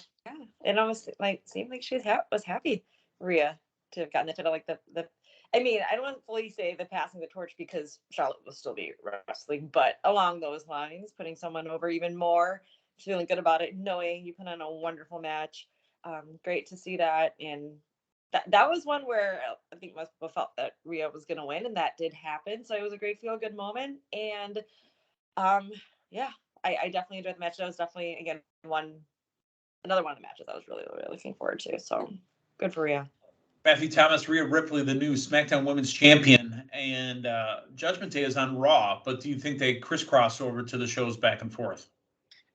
It almost seemed like she was happy, Rhea, to have gotten the title. Like the I mean, I don't fully say the passing the torch because Charlotte will still be wrestling, but along those lines, putting someone over even more, feeling good about it, knowing you put on a wonderful match. Great to see that. And that was one where I think most people felt that Rhea was going to win, and that did happen. So it was a great feel-good moment. And yeah, I definitely enjoyed the match. That was definitely, again, another one of the matches I was really, really looking forward to. So good for Rhea. Matthew Thomas, Rhea Ripley, the new SmackDown Women's Champion, and Judgment Day is on Raw. But do you think they crisscross over to the shows back and forth?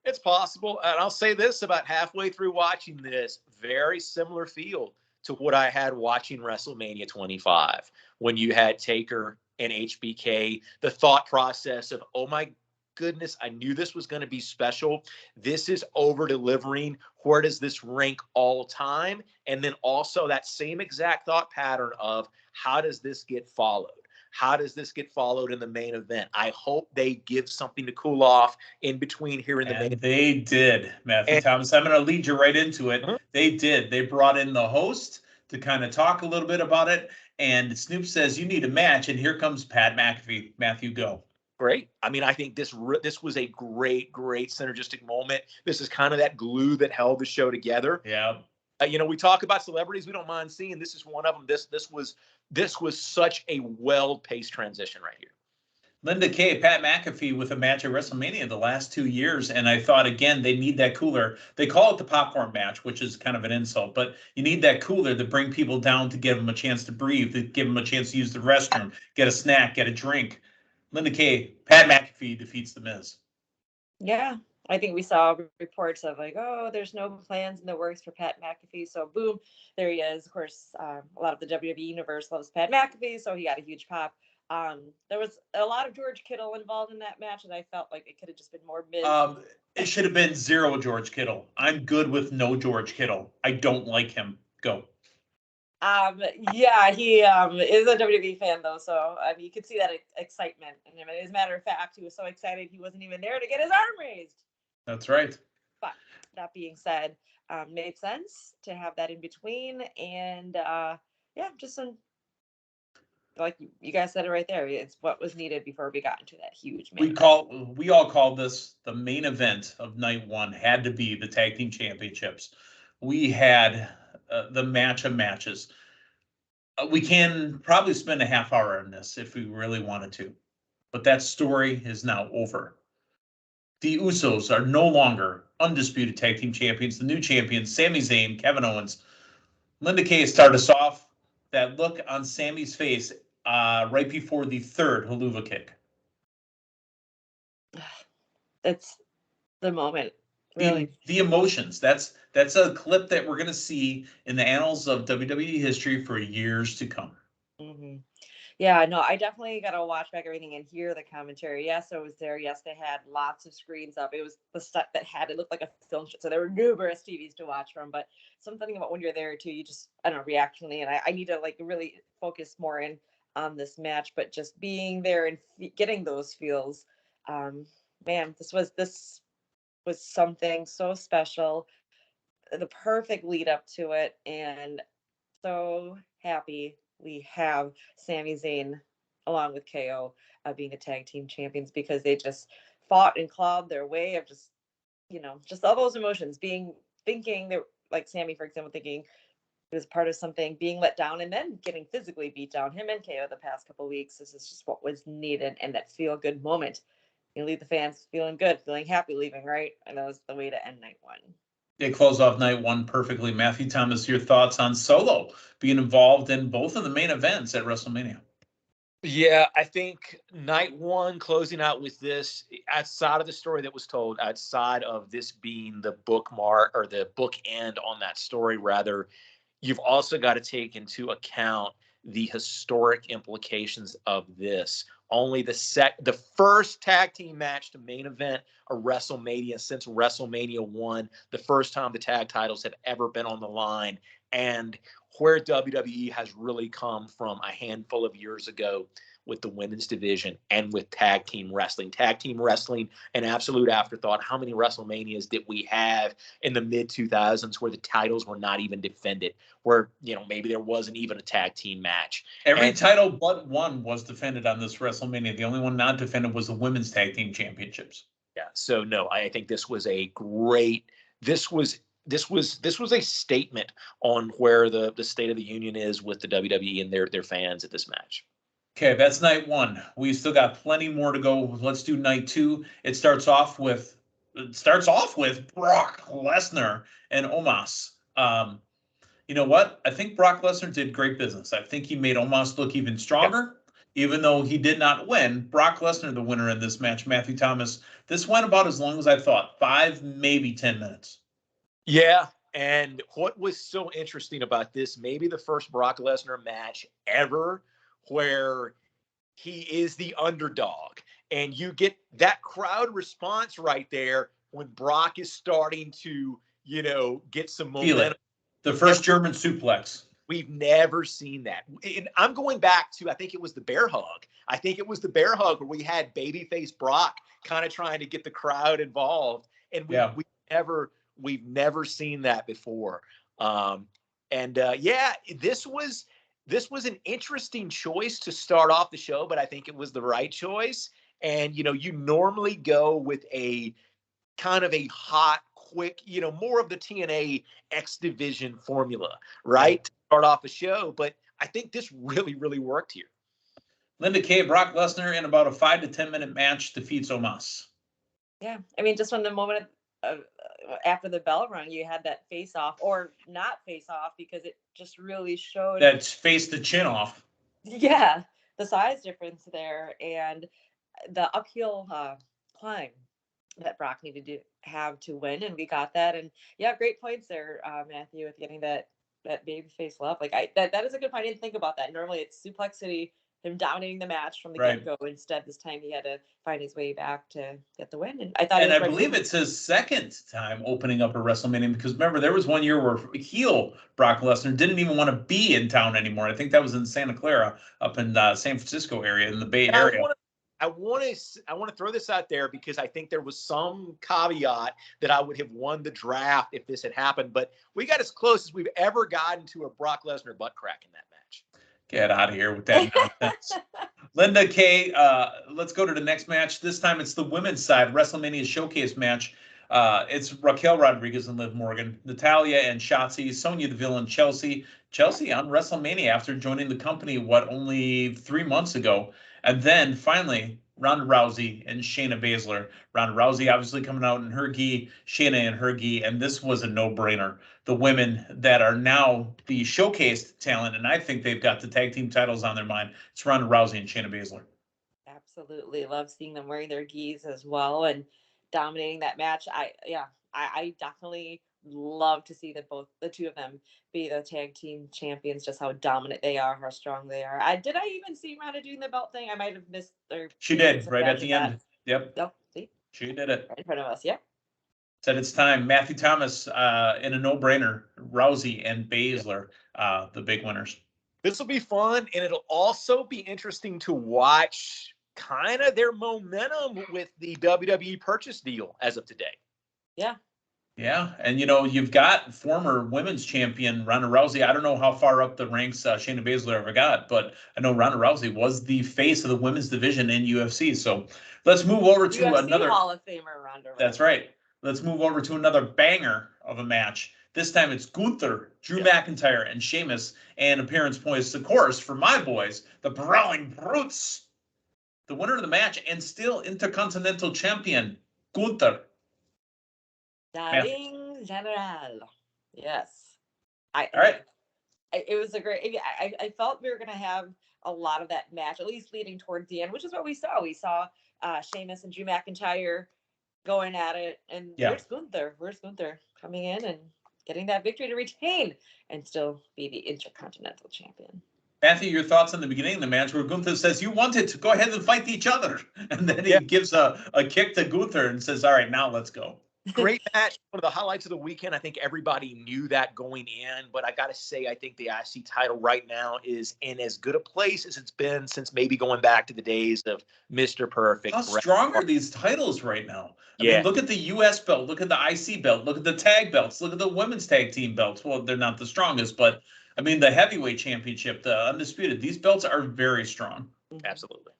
It's possible. And I'll say this about halfway through watching this, very similar feel to what I had watching WrestleMania 25 when you had Taker and HBK, the thought process of, oh my goodness, I knew this was going to be special. This is over delivering. Where does this rank all time? And then also that same exact thought pattern of how does this get followed? How does this get followed in the main event? I hope they give something to cool off in between here in the main event. They did, Matthew Thomas. I'm going to lead you right into it. Uh-huh. They did. They brought in the host to kind of talk a little bit about it. And Snoop says, you need a match. And here comes Pat McAfee. Matthew, go. Great. I mean, I think this was a great synergistic moment. This is kind of that glue that held the show together. Yeah. You know, we talk about celebrities we don't mind seeing. This is one of them. This was such a well-paced transition right here. Linda Kay, Pat McAfee with a match at WrestleMania the last 2 years. And I thought, again, they need that cooler. They call it the popcorn match, which is kind of an insult, but you need that cooler to bring people down, to give them a chance to breathe, to give them a chance to use the restroom, get a snack, get a drink. Linda Kay, Pat McAfee defeats The Miz. Yeah, I think we saw reports of like, oh, there's no plans in the works for Pat McAfee. So boom, there he is. Of course, a lot of the WWE universe loves Pat McAfee, so he got a huge pop. There was a lot of George Kittle involved in that match, and I felt like it could have just been more Miz. It should have been 0 George Kittle. I'm good with no George Kittle. I don't like him. Go. Yeah, he is a WWE fan though, so I mean, you could see that excitement in him. And as a matter of fact, he was so excited he wasn't even there to get his arm raised. That's right. But that being said, made sense to have that in between, and yeah, just some, like you guys said it right there. It's what was needed before we got into that huge main event. We all called this the main event of night 1. Had to be the tag team championships. We had the match of matches. We can probably spend a half hour on this if we really wanted to, but that story is now over. The Usos are no longer undisputed tag team champions. The new champions, Sami Zayn, Kevin Owens. Linda Kay started us off. That look on Sami's face right before the third haluva kick. It's the moment, really. The emotions. That's a clip that we're going to see in the annals of WWE history for years to come. Mm-hmm. Yeah, no, I definitely got to watch back everything and hear the commentary. Yes, I was there. Yes, they had lots of screens up. It was the stuff that it looked like a film show. So there were numerous TVs to watch from, but something about when you're there too, you just, I don't know, reactionally. And I need to like really focus more in on this match, but just being there and getting those feels. Man, this was something so special, the perfect lead up to it. And so happy we have Sami Zayn along with KO being the tag team champions, because they just fought and clawed their way of just, just all those emotions, thinking that, like Sami, for example, thinking it was part of something, being let down, and then getting physically beat down. Him and KO the past couple of weeks. This is just what was needed, and that feel good moment. You leave the fans feeling good, feeling happy, leaving, right? And that was the way to end night one. They close off night one perfectly. Matthew Thomas, your thoughts on Solo being involved in both of the main events at WrestleMania? Yeah, I think night one closing out with this, outside of the story that was told, outside of this being the bookmark or the bookend on that story, rather, you've also got to take into account the historic implications of this. Only the first tag team match to main event a WrestleMania since WrestleMania 1, the first time the tag titles have ever been on the line, and where WWE has really come from a handful of years ago with the women's division and with tag team wrestling. Tag team wrestling, an absolute afterthought. How many WrestleManias did we have in the mid-2000s where the titles were not even defended, where, maybe there wasn't even a tag team match? Every title but one was defended on this WrestleMania. The only one not defended was the women's tag team championships. Yeah. So no, I think this was a great. This was a statement on where the state of the union is with the WWE and their fans at this match. Okay, that's night one. We still got plenty more to go. Let's do night two. It starts off with Brock Lesnar and Omos. You know what? I think Brock Lesnar did great business. I think he made Omos look even stronger, even though he did not win. Brock Lesnar, the winner in this match. Matthew Thomas. This went about as long as I thought, 5, maybe 10 minutes. Yeah. And what was so interesting about this, maybe the first Brock Lesnar match ever where he is the underdog, and you get that crowd response right there when Brock is starting to, get some momentum. Feel it. The first German suplex. We've never seen that. And I'm going back to, I think it was the bear hug. I think it was the bear hug where we had babyface Brock kind of trying to get the crowd involved. And we've never seen that before. This was an interesting choice to start off the show, but I think it was the right choice. And, you normally go with a kind of a hot, quick, more of the TNA X Division formula, right? To start off the show. But I think this really, really worked here. Linda Kay, Brock Lesnar in about a 5 to 10 minute match defeats Omos. Yeah. I mean, just from the moment after the bell rung, you had that face off, or not face off, because it just really showed that face the chin off. Yeah. The size difference there and the uphill climb that Brock needed to have to win, and we got that. And yeah, great points there, Matthew, with getting that babyface love. Like that is a good point. I didn't think about that. Normally it's Suplex City, him dominating the match from the get-go. Instead, this time he had to find his way back to get the win. And I believe it's his second time opening up a WrestleMania, because remember there was one year where heel Brock Lesnar didn't even want to be in town anymore. I think that was in Santa Clara, up in San Francisco area, in the Bay Area. I want to throw this out there because I think there was some caveat that I would have won the draft if this had happened, but we got as close as we've ever gotten to a Brock Lesnar butt crack in that match. Get out of here with that nonsense. Linda Kay, let's go to the next match. This time it's the women's side, WrestleMania Showcase match. It's Raquel Rodriguez and Liv Morgan, Natalya and Shotzi, Sonya Deville and Chelsea. Chelsea on WrestleMania after joining the company, only 3 months ago. And then finally, Ronda Rousey and Shayna Baszler. Ronda Rousey obviously coming out in her gi, Shayna in her gi, and this was a no-brainer. The women that are now the showcased talent, and I think they've got the tag team titles on their mind. It's Ronda Rousey and Shayna Baszler. Absolutely love seeing them wearing their gis as well and dominating that match. I definitely love to see the two of them be the tag team champions. Just how dominant they are, how strong they are. Did I even see Ronda doing the belt thing? I might have missed their. She did right at the end. Yep. Oh, see, she did it right in front of us. Yep. Said it's time. Matthew Thomas in a no-brainer. Rousey and Baszler, the big winners. This will be fun, and it'll also be interesting to watch kind of their momentum with the WWE purchase deal as of today. Yeah. Yeah, and you've got former women's champion Ronda Rousey. I don't know how far up the ranks Shayna Baszler ever got, but I know Ronda Rousey was the face of the women's division in UFC. So let's move over to UFC another Hall of Famer Ronda Rousey. That's right. Let's move over to another banger of a match. This time it's Gunther, Drew McIntyre, and Sheamus, and appearance points, of course, for my boys, the Brawling Brutes. The winner of the match and still Intercontinental Champion, Gunther. Darling General. Yes. All right. It was a great. I felt we were going to have a lot of that match, at least leading towards the end, which is what we saw. We saw Sheamus and Drew McIntyre going at it, and where's Gunther? Where's Gunther coming in and getting that victory to retain and still be the Intercontinental Champion? Matthew, your thoughts on the beginning of the match where Gunther says, "You wanted to go ahead and fight each other," and then he gives a kick to Gunther and says, "All right, now let's go." Great match. One of the highlights of the weekend. I think everybody knew that going in, but I got to say, I think the IC title right now is in as good a place as it's been since maybe going back to the days of Mr. Perfect. How strong are these titles right now? I Yeah. mean, look at the U.S. belt, look at the IC belt, look at the tag belts, look at the women's tag team belts. Well, they're not the strongest, but I mean, the heavyweight championship, the undisputed, these belts are very strong. Absolutely.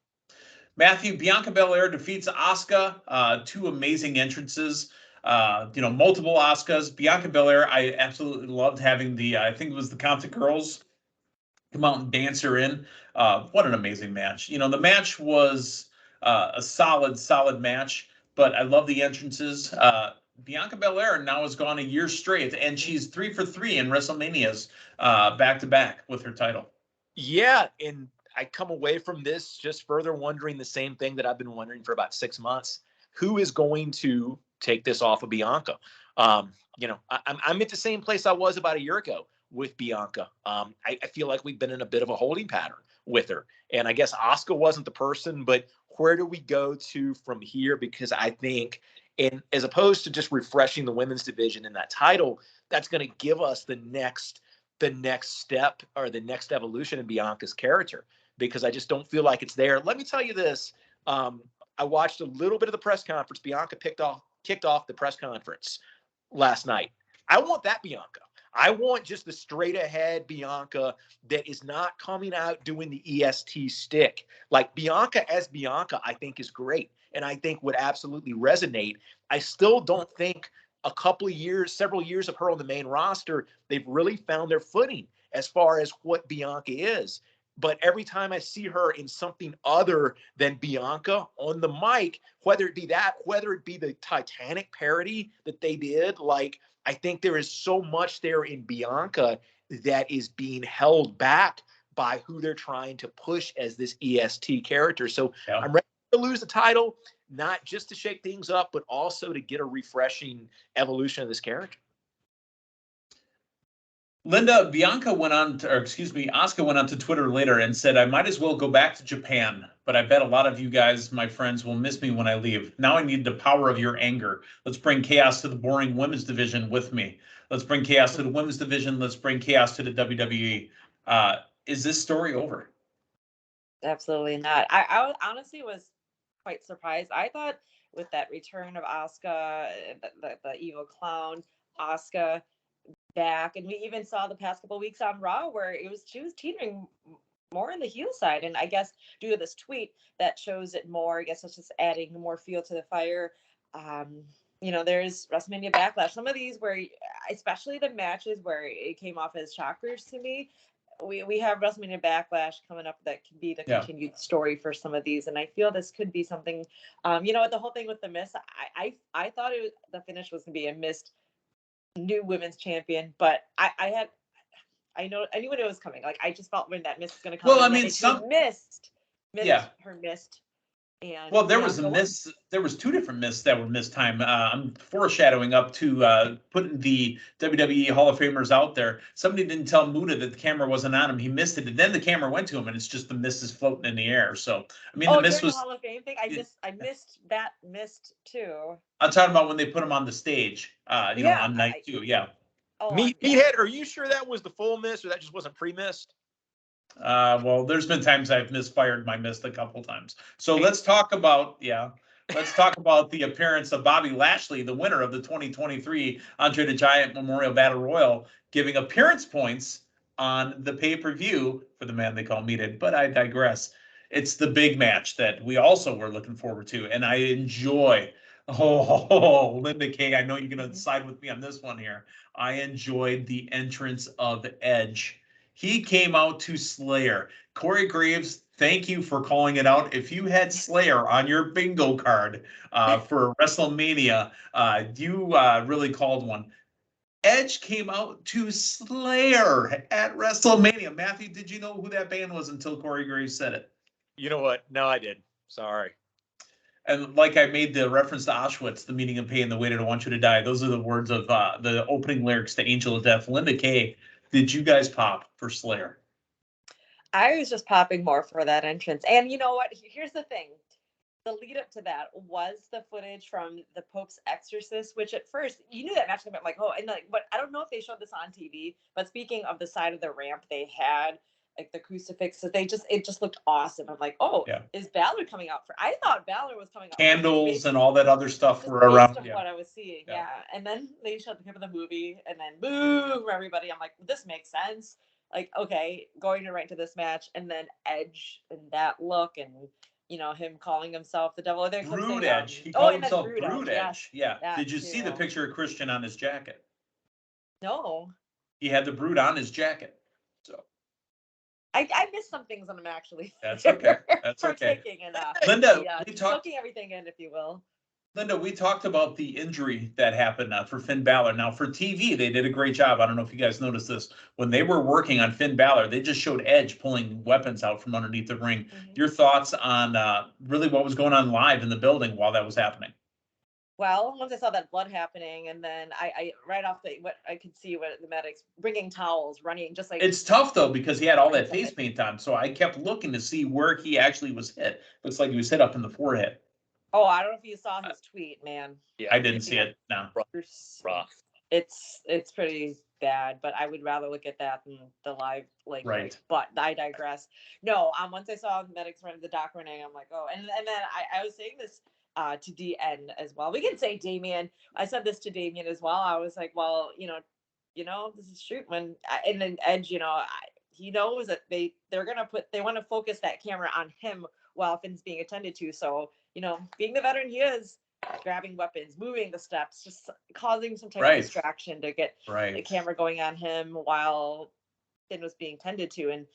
Matthew, Bianca Belair defeats Asuka. Two amazing entrances. Multiple Asukas. Bianca Belair, I absolutely loved having I think it was the Count of Girls come out and dance her in. What an amazing match. The match was a solid match, but I love the entrances. Bianca Belair now has gone a year straight, and she's 3 for 3 in WrestleManias back to back with her title. Yeah, and I come away from this just further wondering the same thing that I've been wondering for about 6 months. Who is going to take this off of Bianca? I'm at the same place I was about a year ago with Bianca. I feel like we've been in a bit of a holding pattern with her. And I guess Asuka wasn't the person, but where do we go to from here? Because I think, and as opposed to just refreshing the women's division in that title, that's going to give us the next step or the next evolution in Bianca's character, because I just don't feel like it's there. Let me tell you this. I watched a little bit of the press conference. Bianca kicked off the press conference last night. I want that Bianca. I want just the straight ahead Bianca that is not coming out doing the EST stick. Like Bianca as Bianca, I think is great. And I think would absolutely resonate. I still don't think several years of her on the main roster, they've really found their footing as far as what Bianca is. But every time I see her in something other than Bianca on the mic, whether it be the Titanic parody that they did, like, I think there is so much there in Bianca that is being held back by who they're trying to push as this EST character. So I'm ready to lose the title, not just to shake things up, but also to get a refreshing evolution of this character. Linda, Asuka went on to Twitter later and said, "I might as well go back to Japan, but I bet a lot of you guys, my friends, will miss me when I leave. Now I need the power of your anger. Let's bring chaos to the boring women's division with me. Let's bring chaos to the women's division. Let's bring chaos to the WWE." Is this story over? Absolutely not. I honestly was quite surprised. I thought with that return of Asuka, the evil clown, Asuka back, and we even saw the past couple of weeks on Raw where she was teetering more in the heel side, and I guess due to this tweet that shows it more, I guess it's just adding more fuel to the fire. There's WrestleMania Backlash. Some of these where, especially the matches where it came off as shockers to me, we have WrestleMania Backlash coming up that can be the continued story for some of these, and I feel this could be something. You know, the whole thing with the Miz, I thought the finish was going to be a missed new women's champion, but I knew when it was coming. Like, I just felt when that Miz was going to come. Well, I mean, missed her missed. And, well, there was a miss. There was two different misses that were missed time. I'm foreshadowing up to putting the WWE Hall of Famers out there. Somebody didn't tell Muda that the camera wasn't on him. He missed it, and then the camera went to him, and it's just the miss is floating in the air. So, I mean, the miss was the Hall of Fame thing. I missed that too. I'm talking about when they put him on the stage. You know, on night 2. Yeah. Oh, Meathead, are you sure that was the full miss, or that just wasn't pre-missed? Well, there's been times I've misfired my mist a couple times. So let's talk about the appearance of Bobby Lashley, the winner of the 2023 Andre the Giant Memorial Battle Royal, giving appearance points on the pay-per-view for the man they call Meathead. But I digress. It's the big match that we also were looking forward to, and I enjoy. Oh, Linda Kay, I know you're going to side with me on this one here. I enjoyed the entrance of Edge. He came out to Slayer. Corey Graves, thank you for calling it out. If you had Slayer on your bingo card for WrestleMania, you really called one. Edge came out to Slayer at WrestleMania. Matthew, did you know who that band was until Corey Graves said it? You know what? No, I didn't. Sorry. And like I made the reference to Auschwitz, the meaning of pain, the way that I want you to die. Those are the words of the opening lyrics to Angel of Death. Linda Kay, did you guys pop for Slayer? I was just popping more for that entrance. And you know what? Here's the thing. The lead up to that was the footage from the Pope's Exorcist, which at first you knew that match came out like, oh, and like, but I don't know if they showed this on TV. But speaking of the side of the ramp, they had like the crucifix. So it just looked awesome. I'm like, oh, is Balor coming out for? I thought Balor was coming out. Candles and all that other stuff were around. What I was seeing, and then they showed the clip of the movie, and then boom, everybody. I'm like, this makes sense. Like, okay, going right into this match, and then Edge and that look, and you know him calling himself the devil. Brood Edge. He called himself Brood Edge. Yeah. Did you see the picture of Christian on his jacket? No. He had the Brood on his jacket. So. I missed some things on him actually. That's okay. That's okay. And, Linda, we talked soaking everything in, if you will. Linda, we talked about the injury that happened for Finn Balor. Now, for TV, they did a great job. I don't know if you guys noticed this. When they were working on Finn Balor, they just showed Edge pulling weapons out from underneath the ring. Mm-hmm. Your thoughts on really what was going on live in the building while that was happening? Well, once I saw that blood happening, and then I right off what I could see what the medics bringing towels, running, just like it's tough though because he had all that face paint on. So I kept looking to see where he actually was hit. Looks like he was hit up in the forehead. Oh, I don't know if you saw his tweet, man. Yeah, I didn't see it. No, rough. It's pretty bad, but I would rather look at that than the live right. But I digress. No, once I saw the medics running the dock running, I'm like, oh, and then I was saying this to DN as well. We can say Damien. I said this to Damien as well. I was like, well, you know, this is true. And then Edge, he knows that they want to focus that camera on him while Finn's being attended to. So, being the veteran he is, grabbing weapons, moving the steps, just causing some type of distraction to get the camera going on him while Finn was being tended to. And,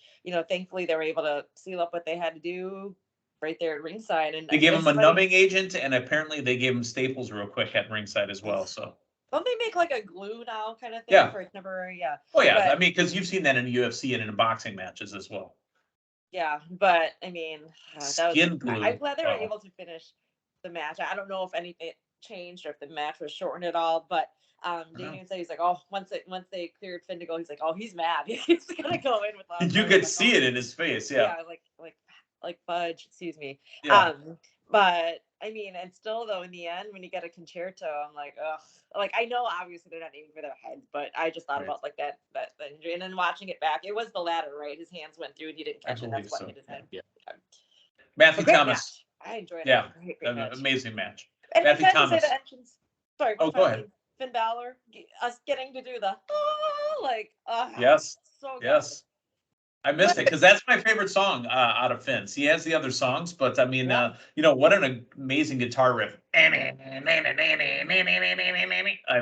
thankfully they were able to seal up what they had to do right there at ringside. And they gave him a numbing agent, and apparently they gave him staples real quick at ringside as well. So don't they make like a glue now kind of thing for temporary? Yeah. Oh yeah. But, I mean, because you've seen that in the UFC and in boxing matches as well. Yeah, but I mean, skin glue. I'm glad they were able to finish the match. I don't know if anything changed or if the match was shortened at all, but Damien said he's like, oh, once they cleared Finn to go, he's like, oh, he's mad. He's gonna go in with. You could see it in his face, yeah, like fudge. Excuse me. Yeah. But I mean, and still though, in the end, when you get a concerto, I'm like, ugh. Like I know obviously they're not aiming for their heads, but I just thought about like that injury, and then watching it back, it was the ladder, right? His hands went through and he didn't catch it. That's what hit his head. Yeah. Matthew Thomas. Match. I enjoyed it. Yeah, great match. Amazing match. And Matthew Thomas. Sorry. Oh, go ahead. Finn Balor, us getting to do the yes, so good. Yes. I missed it because that's my favorite song out of Finn's. He has the other songs, but I mean, what an amazing guitar riff. I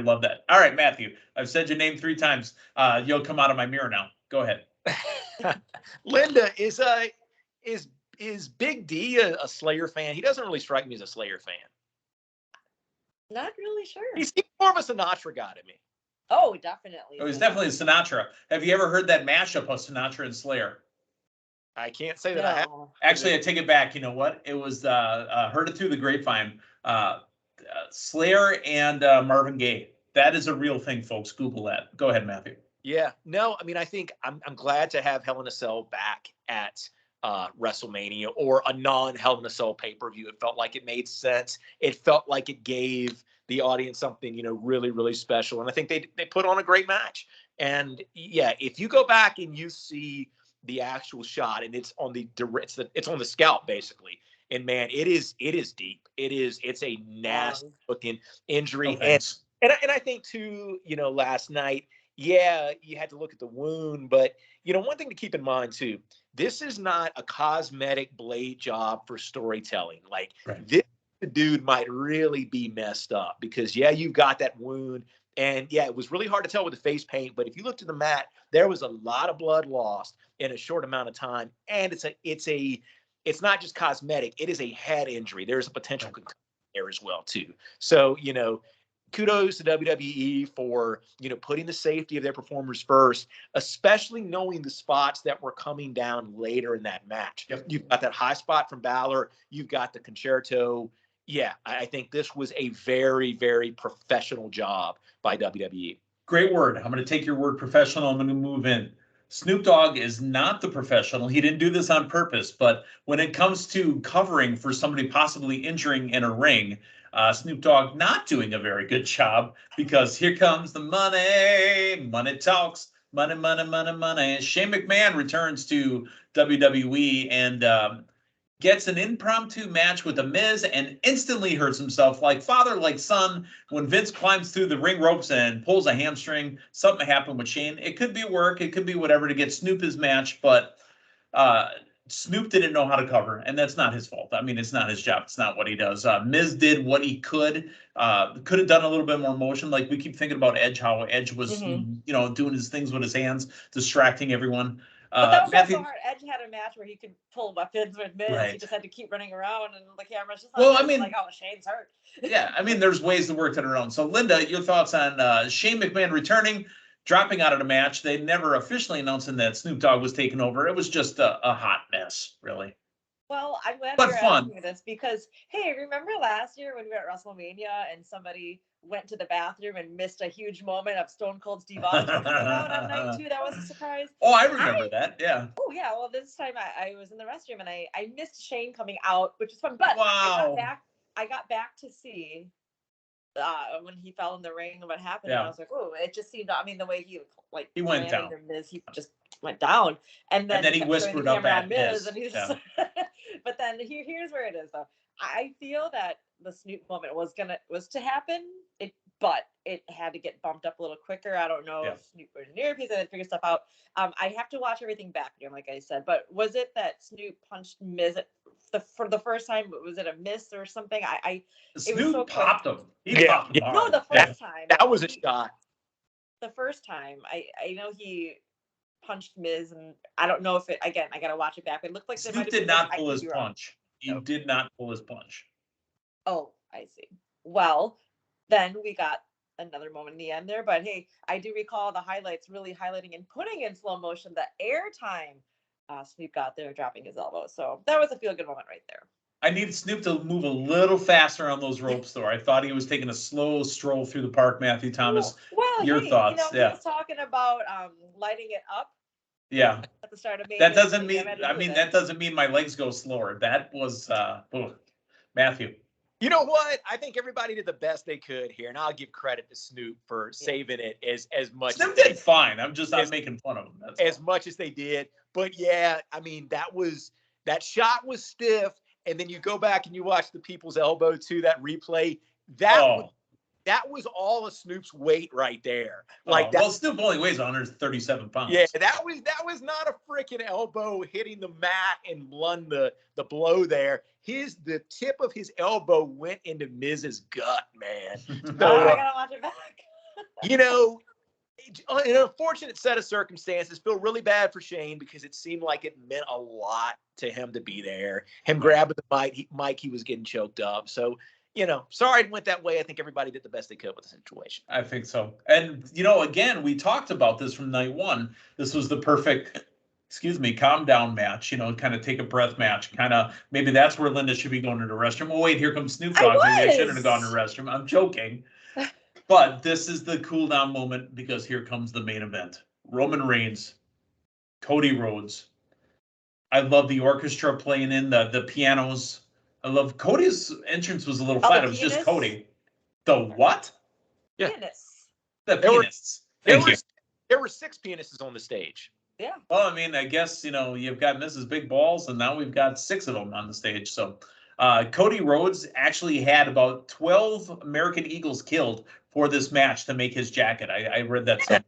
love that. All right, Matthew, I've said your name 3 times. You'll come out of my mirror now. Go ahead. Linda, is Big D a Slayer fan? He doesn't really strike me as a Slayer fan. Not really sure. He's more of a Sinatra guy to me. Oh, definitely. Oh, he's definitely Sinatra. Have you ever heard that mashup of Sinatra and Slayer? I can't say that I have. Actually, I take it back. You know what? It was heard it through the grapevine. Slayer and Marvin Gaye. That is a real thing, folks. Google that. Go ahead, Matthew. Yeah, no, I mean, I think I'm glad to have Hell in a Cell back at WrestleMania or a non-Hell in a Cell pay-per-view. It felt like it made sense. It felt like it gave the audience something, really, really special. And I think they put on a great match. And yeah, if you go back and you see the actual shot, and it's on it's on the scalp basically. And man, it is deep. It's a nasty looking injury. Oh, and I think too, last night, yeah, you had to look at the wound, but one thing to keep in mind too, this is not a cosmetic blade job for storytelling. Like this dude might really be messed up because you've got that wound. And yeah, it was really hard to tell with the face paint, but if you looked at the mat, there was a lot of blood lost in a short amount of time. And it's not just cosmetic, it is a head injury. There's a potential concussion there as well too. So, kudos to WWE for, putting the safety of their performers first, especially knowing the spots that were coming down later in that match. Yep. You've got that high spot from Balor. You've got the concerto. Yeah, I think this was a very, very professional job by WWE. Great word. I'm going to take your word professional. I'm going to move in. Snoop Dogg is not the professional. He didn't do this on purpose. But when it comes to covering for somebody possibly injuring in a ring, Snoop Dogg not doing a very good job because here comes the money. Money talks. Money, money, money, money. Shane McMahon returns to WWE and gets an impromptu match with The Miz and instantly hurts himself like father, like son. When Vince climbs through the ring ropes and pulls a hamstring, something happened with Shane. It could be work. It could be whatever to get Snoop his match, but Snoop didn't know how to cover, and that's not his fault. I mean, it's not his job. It's not what he does. Miz did what he could have done a little bit more motion. Like we keep thinking about Edge, how Edge was, doing his things with his hands, distracting everyone. But that was Matthew, so hard. Edge had a match where he could pull weapons with Miz. Right. He just had to keep running around, and the camera's just like, oh, Shane's hurt. Yeah, I mean, there's ways to work that around. So, Linda, your thoughts on Shane McMahon returning, dropping out of the match? They never officially announcing that Snoop Dogg was taking over. It was just a hot mess, really. Well, I'm glad you're asking this because, hey, remember last year when we were at WrestleMania and somebody went to the bathroom and missed a huge moment of Stone Cold Steve Austin coming out on night 2? That was a surprise. Oh, I remember that. Yeah. Oh, yeah. Well, this time I was in the restroom and I missed Shane coming out, which is fun. But wow. I got back to see when he fell in the ring and what happened. Yeah. And I was like, oh, it just seemed, the way he went down. Miz, he just went down. And then he whispered up at Miz. And he's but then here's where it is, though. I feel that the Snoop moment was to happen, but it had to get bumped up a little quicker. I don't know if Snoop was near a piece of it, figure stuff out. I have to watch everything back again, like I said. But was it that Snoop punched Miz for the first time? Was it a miss or something? Snoop popped him. He popped him hard. No, the first time. That was a shot. The first time, I know he punched Miz, and I don't know if it. Again, I gotta watch it back. It looked like Snoop did not pull his punch. He did not pull his punch. Oh, I see. Well, then we got another moment in the end there. But hey, I do recall the highlights really highlighting and putting in slow motion the airtime Snoop got there, dropping his elbow. So that was a feel-good moment right there. I needed Snoop to move a little faster on those ropes, though. I thought he was taking a slow stroll through the park, Matthew Thomas. Well, your thoughts? He was talking about lighting it up. Yeah. At the start of May. That doesn't mean. That doesn't mean my legs go slower. That was Matthew. You know what? I think everybody did the best they could here, and I'll give credit to Snoop for saving it as much. Snoop did fine. I'm making fun of him. As much as they did, but yeah, that shot was stiff, and then you go back and you watch the people's elbow too. That replay, that was all of Snoop's weight right there. Well, Snoop only weighs 137 pounds. Yeah, that was not a freaking elbow hitting the mat and won the blow there. The tip of his elbow went into Miz's gut, man. So, I gotta watch it back. an unfortunate set of circumstances. Feel really bad for Shane because it seemed like it meant a lot to him to be there. Him grabbing the mic, he was getting choked up. So, sorry it went that way. I think everybody did the best they could with the situation. I think so. And, again, we talked about this from night one. This was the perfect, calm down match, kind of take a breath match. Kind of, maybe that's where Linda should be going to the restroom. Oh, wait, here comes Snoop Dogg. Maybe I shouldn't have gone to the restroom. I'm joking. But this is the cool down moment because here comes the main event. Roman Reigns, Cody Rhodes. I love the orchestra playing in the pianos. I love Cody's entrance was a little flat. It was just Cody. The what? Yeah. Pianists. The pianists. Thank you. There were 6 pianists on the stage. Yeah. Well, I mean, I guess, you've got Mrs. Big Balls, and now we've got 6 of them on the stage. So Cody Rhodes actually had about 12 American Eagles killed for this match to make his jacket. I read that somewhere.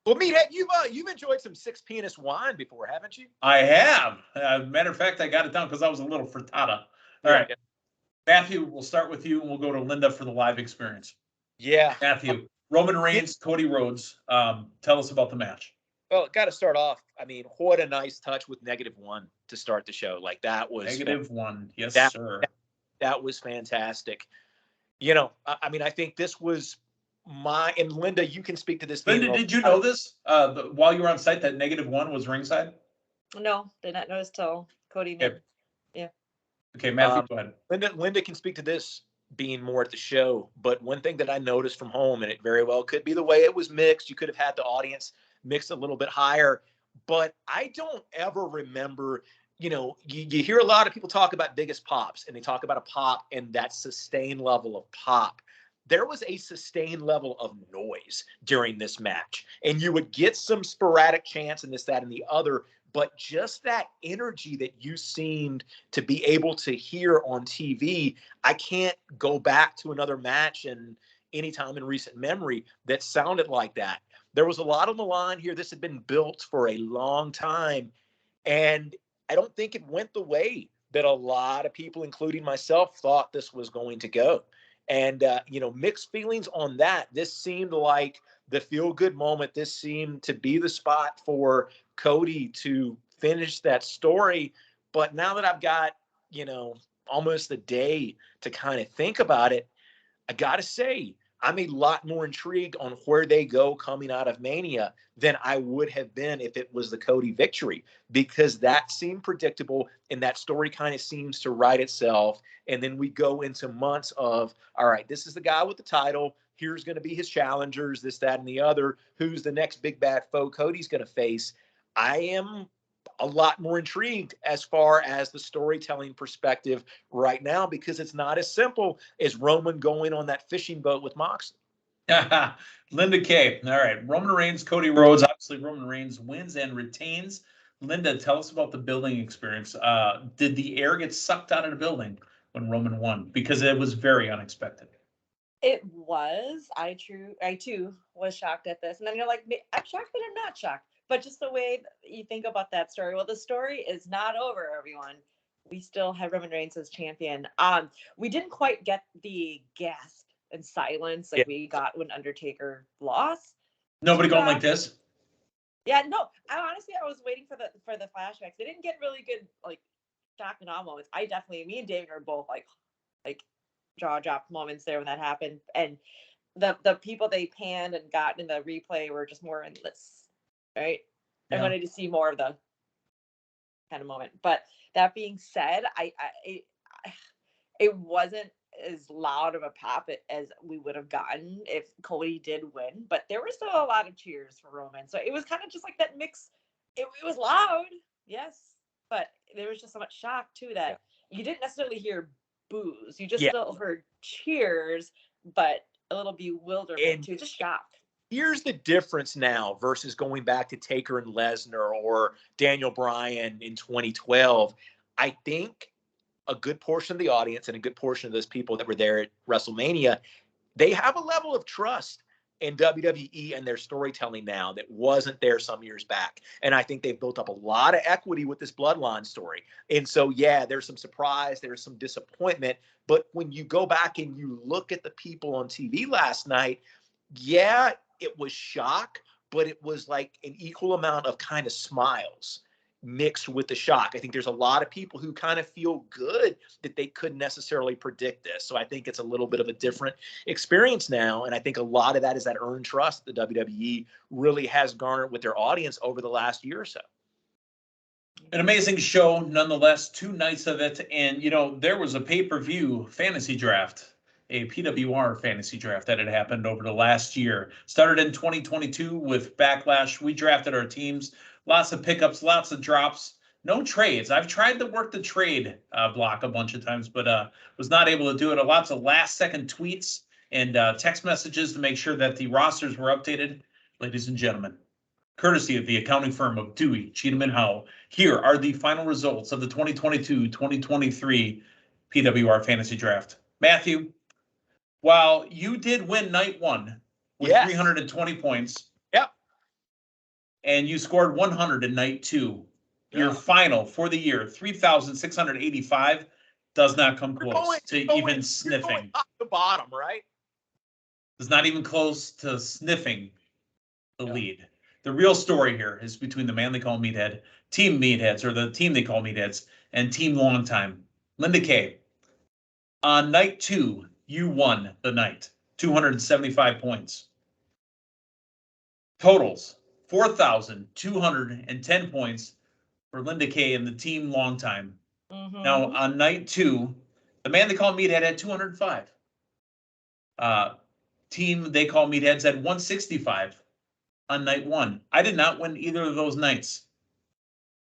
Well, Meathead, you've enjoyed some 6 pianist wine before, haven't you? I have. Matter of fact, I got it down because I was a little frittata. All right. Matthew, we'll start with you, and we'll go to Linda for the live experience. Yeah. Matthew, Roman Reigns, Cody Rhodes. Tell us about the match. Well, got to start off. I mean, what a nice touch with -1 to start the show. Like, that was -1. Yes, sir. That was fantastic. I mean, I think this was and Linda, you can speak to this. Linda, did you know this while you were on site that -1 was ringside? No, did not notice till Cody made. Yeah. Okay, Matthew, go ahead. Linda can speak to this being more at the show, but one thing that I noticed from home, and it very well could be the way it was mixed. You could have had the audience mixed a little bit higher, but I don't ever remember. You hear a lot of people talk about biggest pops, and they talk about a pop and that sustained level of pop. There was a sustained level of noise during this match, and you would get some sporadic chants and this, that, and the other, but just that energy that you seemed to be able to hear on TV, I can't go back to another match in any time in recent memory that sounded like that. There was a lot on the line here. This had been built for a long time, and I don't think it went the way that a lot of people, including myself, thought this was going to go. And, mixed feelings on that. This seemed like the feel-good moment. This seemed to be the spot for Cody to finish that story. But now that I've got, almost a day to kind of think about it, I got to say, I'm a lot more intrigued on where they go coming out of Mania than I would have been if it was the Cody victory, because that seemed predictable and that story kind of seems to write itself. And then we go into months of, all right, this is the guy with the title. Here's going to be his challengers, this, that, and the other. Who's the next big bad foe Cody's going to face? I am a lot more intrigued as far as the storytelling perspective right now, because it's not as simple as Roman going on that fishing boat with Moxley. Linda K. All right. Roman Reigns, Cody Rhodes. Obviously, Roman Reigns wins and retains. Linda, tell us about the building experience. Did the air get sucked out of the building when Roman won? Because it was very unexpected. It was. I too was shocked at this. And then you're like, I'm shocked, but I'm not shocked. But just the way you think about that story. Well, the story is not over, everyone. We still have Roman Reigns as champion. We didn't quite get the gasp and silence like we got when Undertaker lost. Nobody going like this? Yeah, no. I was waiting for the flashbacks. They didn't get really good like shock and awe moments. Me and David are both like jaw drop moments there when that happened. And the people they panned and got in the replay were just more endless. Right. Yeah. I wanted to see more of the kind of moment. But that being said, it wasn't as loud of a pop as we would have gotten if Cody did win. But there were still a lot of cheers for Roman. So it was kind of just like that mix. It was loud, yes, but there was just so much shock too that you didn't necessarily hear boos. You just still heard cheers, but a little bewilderment too, just shock. Here's the difference now versus going back to Taker and Lesnar or Daniel Bryan in 2012. I think a good portion of the audience and a good portion of those people that were there at WrestleMania, they have a level of trust in WWE and their storytelling now that wasn't there some years back. And I think they've built up a lot of equity with this bloodline story. And so, there's some surprise, there's some disappointment. But when you go back and you look at the people on TV last night, it was shock, but it was like an equal amount of kind of smiles mixed with the shock. I think there's a lot of people who kind of feel good that they couldn't necessarily predict this. So I think it's a little bit of a different experience now. And I think a lot of that is that earned trust the WWE really has garnered with their audience over the last year or so. An amazing show, nonetheless, 2 nights of it. And, there was a pay-per-view fantasy draft, a PWR fantasy draft that had happened over the last year. Started in 2022 with Backlash. We drafted our teams. Lots of pickups, lots of drops, no trades. I've tried to work the trade block a bunch of times, but was not able to do it. Lots of last-second tweets and text messages to make sure that the rosters were updated. Ladies and gentlemen, courtesy of the accounting firm of Dewey, Cheatham & Howe, here are the final results of the 2022-2023 PWR Fantasy Draft. Matthew, while you did win night 1 with 320 points, and you scored 100 in night 2. Your final for the year, 3,685, does not come close to even sniffing. Top to bottom, right? Is not even close to sniffing the lead. The real story here is between the man they call Meathead, Team Meatheads, or the team they call Meatheads, and Team Longtime. Linda Kay, on night 2, you won the night, 275 points. Totals. 4,210 points for Linda Kay and the Team Longtime. Mm-hmm. Now, on night 2, the man they call Meathead had 205. Team they call Meatheads had 165 on night 1. I did not win either of those nights.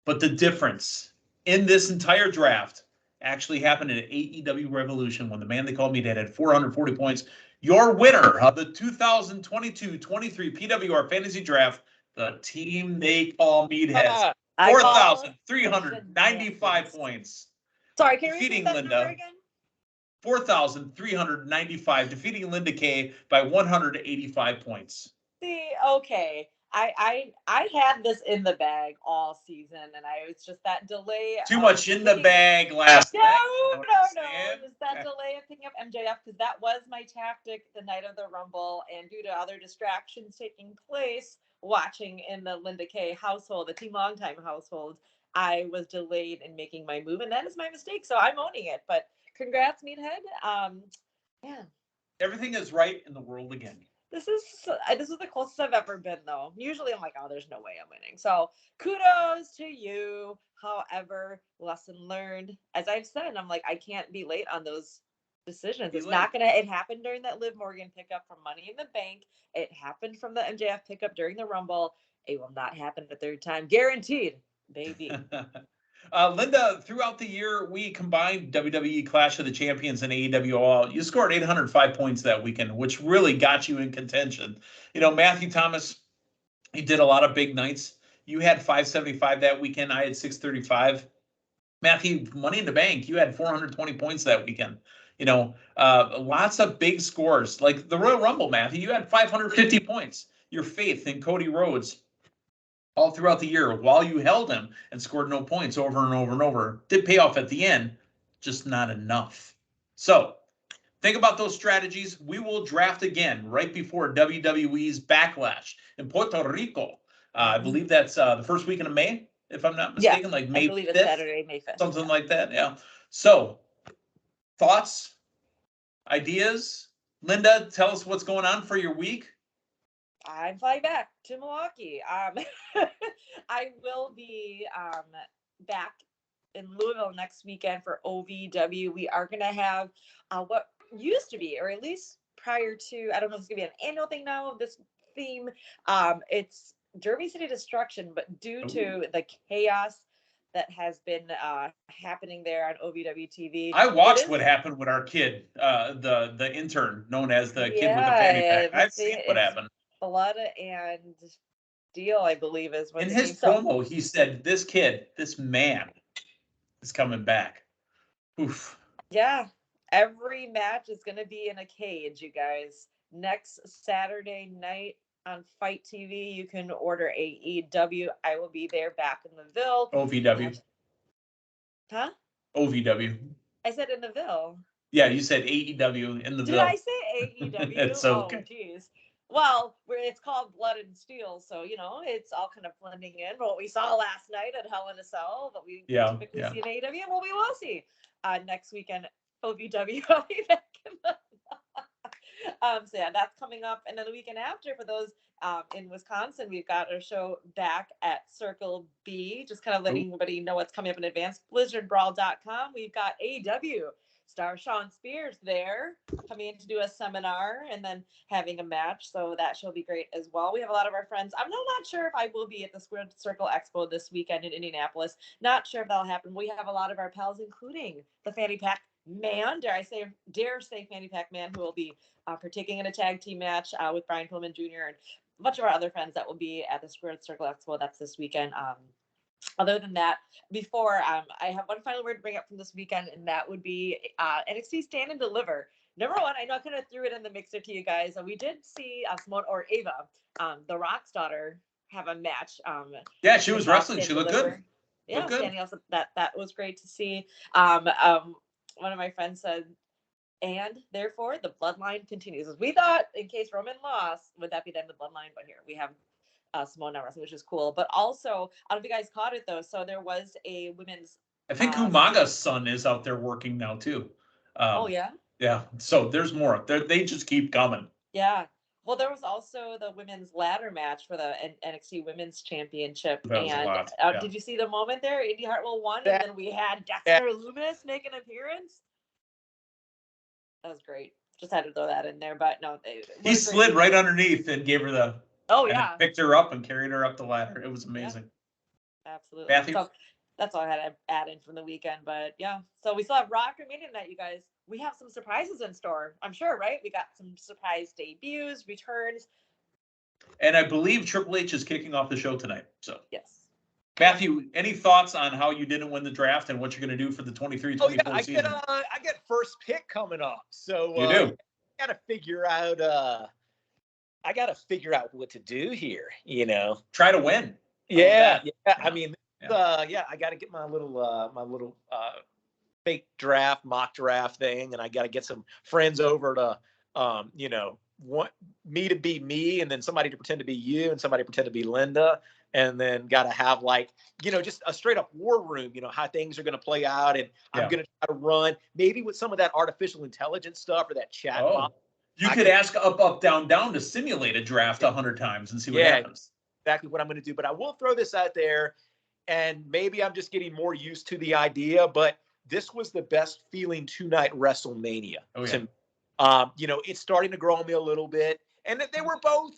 But the difference in this entire draft actually happened at AEW Revolution when the man they call Meathead had 440 points. Your winner of the 2022-23 PWR Fantasy Draft, the team they call Meatheads, 4,395 points. Sorry, can you repeat defeating that Linda number again? 4,395, defeating Linda Kay by 185 points. See, okay. I had this in the bag all season, and I was just that delay. Too much in the bag last night. No. Just that delay of picking up MJF, because that was my tactic the night of the Rumble, and due to other distractions taking place, watching in the Linda Kay household, the Team Longtime household, I was delayed in making my move, and that is my mistake. So I'm owning it. But congrats, Meathead. Yeah. Everything is right in the world again. This is the closest I've ever been, though. Usually I'm like, oh, there's no way I'm winning. So kudos to you. However, lesson learned. As I've said, I'm like, I can't be late on those decisions. It happened during that Liv Morgan pickup from Money in the Bank. It happened from the MJF pickup during the Rumble. It will not happen the third time. Guaranteed, baby. Linda, throughout the year, we combined WWE Clash of the Champions and AEW All. You scored 805 points that weekend, which really got you in contention. Matthew Thomas, he did a lot of big nights. You had 575 that weekend. I had 635. Matthew, Money in the Bank, you had 420 points that weekend. Lots of big scores. Like the Royal Rumble, Matthew, you had 550 points. Your faith in Cody Rhodes all throughout the year, while you held him and scored no points over and over and over, did pay off at the end, just not enough. So think about those strategies. We will draft again right before WWE's Backlash in Puerto Rico. I believe that's the first weekend of May, if I'm not mistaken, like May 5th. I believe it's Saturday, May 5th. Something like that, yeah. So thoughts, ideas? Linda, tell us what's going on for your week. I'm flying back to Milwaukee. I will be back in Louisville next weekend for OVW. We are going to have what used to be, or at least prior to, I don't know if it's going to be an annual thing now, this theme. It's Derby City Destruction, but due to the chaos that has been happening there on OVW TV. I watched what happened with our kid, the intern known as the kid with the fanny pack. I've seen what happened. Blood and Steel, I believe, is what in his promo. He said, "This kid, this man, is coming back." Oof. Yeah, every match is going to be in a cage, you guys. Next Saturday night on Fight TV, you can order AEW. I will be there back in the Ville. OVW. Huh? OVW. I said in the Ville. Yeah, you said AEW in the Ville. Did I say AEW? It's okay. Oh, geez. Well, it's called Blood and Steel, so it's all kind of blending in. What we saw last night at Hell in a Cell, what we typically see in AEW, and what we will see next weekend. OVW, I'll be back in the so yeah, that's coming up, and then the weekend after for those in Wisconsin, we've got our show back at Circle B, just kind of letting everybody know what's coming up in advance. BlizzardBrawl.com. We've got AEW star Sean Spears there coming in to do a seminar and then having a match, so that show will be great as well. We have a lot of our friends. I'm not sure if I will be at the Square Circle Expo this weekend in Indianapolis. Not sure if that'll happen. We have a lot of our pals, including the Fanny Pack Man, dare say Fanny Pack Man, who will be partaking in a tag team match with Brian Pillman Jr. and a bunch of our other friends that will be at the Square Circle Expo. That's this weekend. Other than that, before I have one final word to bring up from this weekend, and that would be NXT Stand and Deliver. Number one, I know I kind of threw it in the mixer to you guys. We did see Simone or Ava, the Rock's daughter, have a match. Yeah, she was wrestling. She looked good. Yeah, standing up. That was great to see. One of my friends said, and therefore the bloodline continues. As we thought, in case Roman lost, would that be then the bloodline? But here we have Simone now wrestling, which is cool. But also, I don't know if you guys caught it though. So there was a women's. I think Umaga's son is out there working now too. Oh yeah. Yeah. So there's more. They just keep coming. Yeah. Well, there was also the women's ladder match for the NXT Women's Championship. That was a lot. Did you see the moment there? Indy Hartwell won, and then we had Dexter Lumis make an appearance. That was great. Just had to throw that in there, but no. He slid right underneath and gave her the. Oh yeah. Picked her up and carried her up the ladder. It was amazing. Yeah. Absolutely. So that's all I had to add in from the weekend, but yeah. So we still have Rock and Mania night, you guys. We have some surprises in store, I'm sure, right? We got some surprise debuts, returns. And I believe Triple H is kicking off the show tonight. So yes. Matthew, any thoughts on how you didn't win the draft and what you're going to do for the 23-24 season? I get first pick coming up. So you do. I got to figure out what to do here, Try to win. Yeah. I mean, I got to get my little fake draft, mock draft thing, and I got to get some friends over to, want me to be me, and then somebody to pretend to be you, and somebody to pretend to be Linda, and then got to have just a straight up war room, how things are going to play out, and I'm going to try to run maybe with some of that artificial intelligence stuff or that chat box. You could ask up, down, down to simulate a draft 100 times and see what happens. Exactly what I'm going to do, but I will throw this out there, and maybe I'm just getting more used to the idea, but this was the best feeling two-night WrestleMania. Oh, yeah. It's starting to grow on me a little bit. And they were both,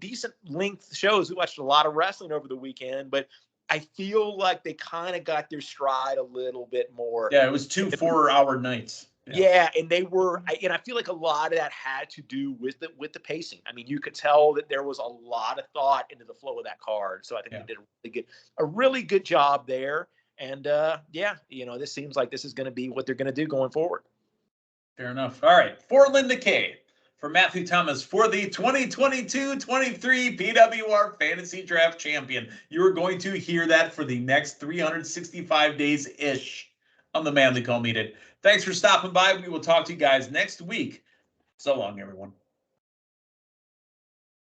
decent length shows. We watched a lot of wrestling over the weekend, but I feel like they kind of got their stride a little bit more. Yeah, it was 2 4-hour nights. Yeah, and they were, and I feel like a lot of that had to do with the pacing. I mean, you could tell that there was a lot of thought into the flow of that card. So I think they did a really good job there. And this seems like this is going to be what they're going to do going forward. Fair enough. All right. For Linda Kay, for Matthew Thomas, for the 2022-23 PWR Fantasy Draft Champion. You are going to hear that for the next 365 days-ish on the Manly Call Meeted. Thanks for stopping by. We will talk to you guys next week. So long, everyone.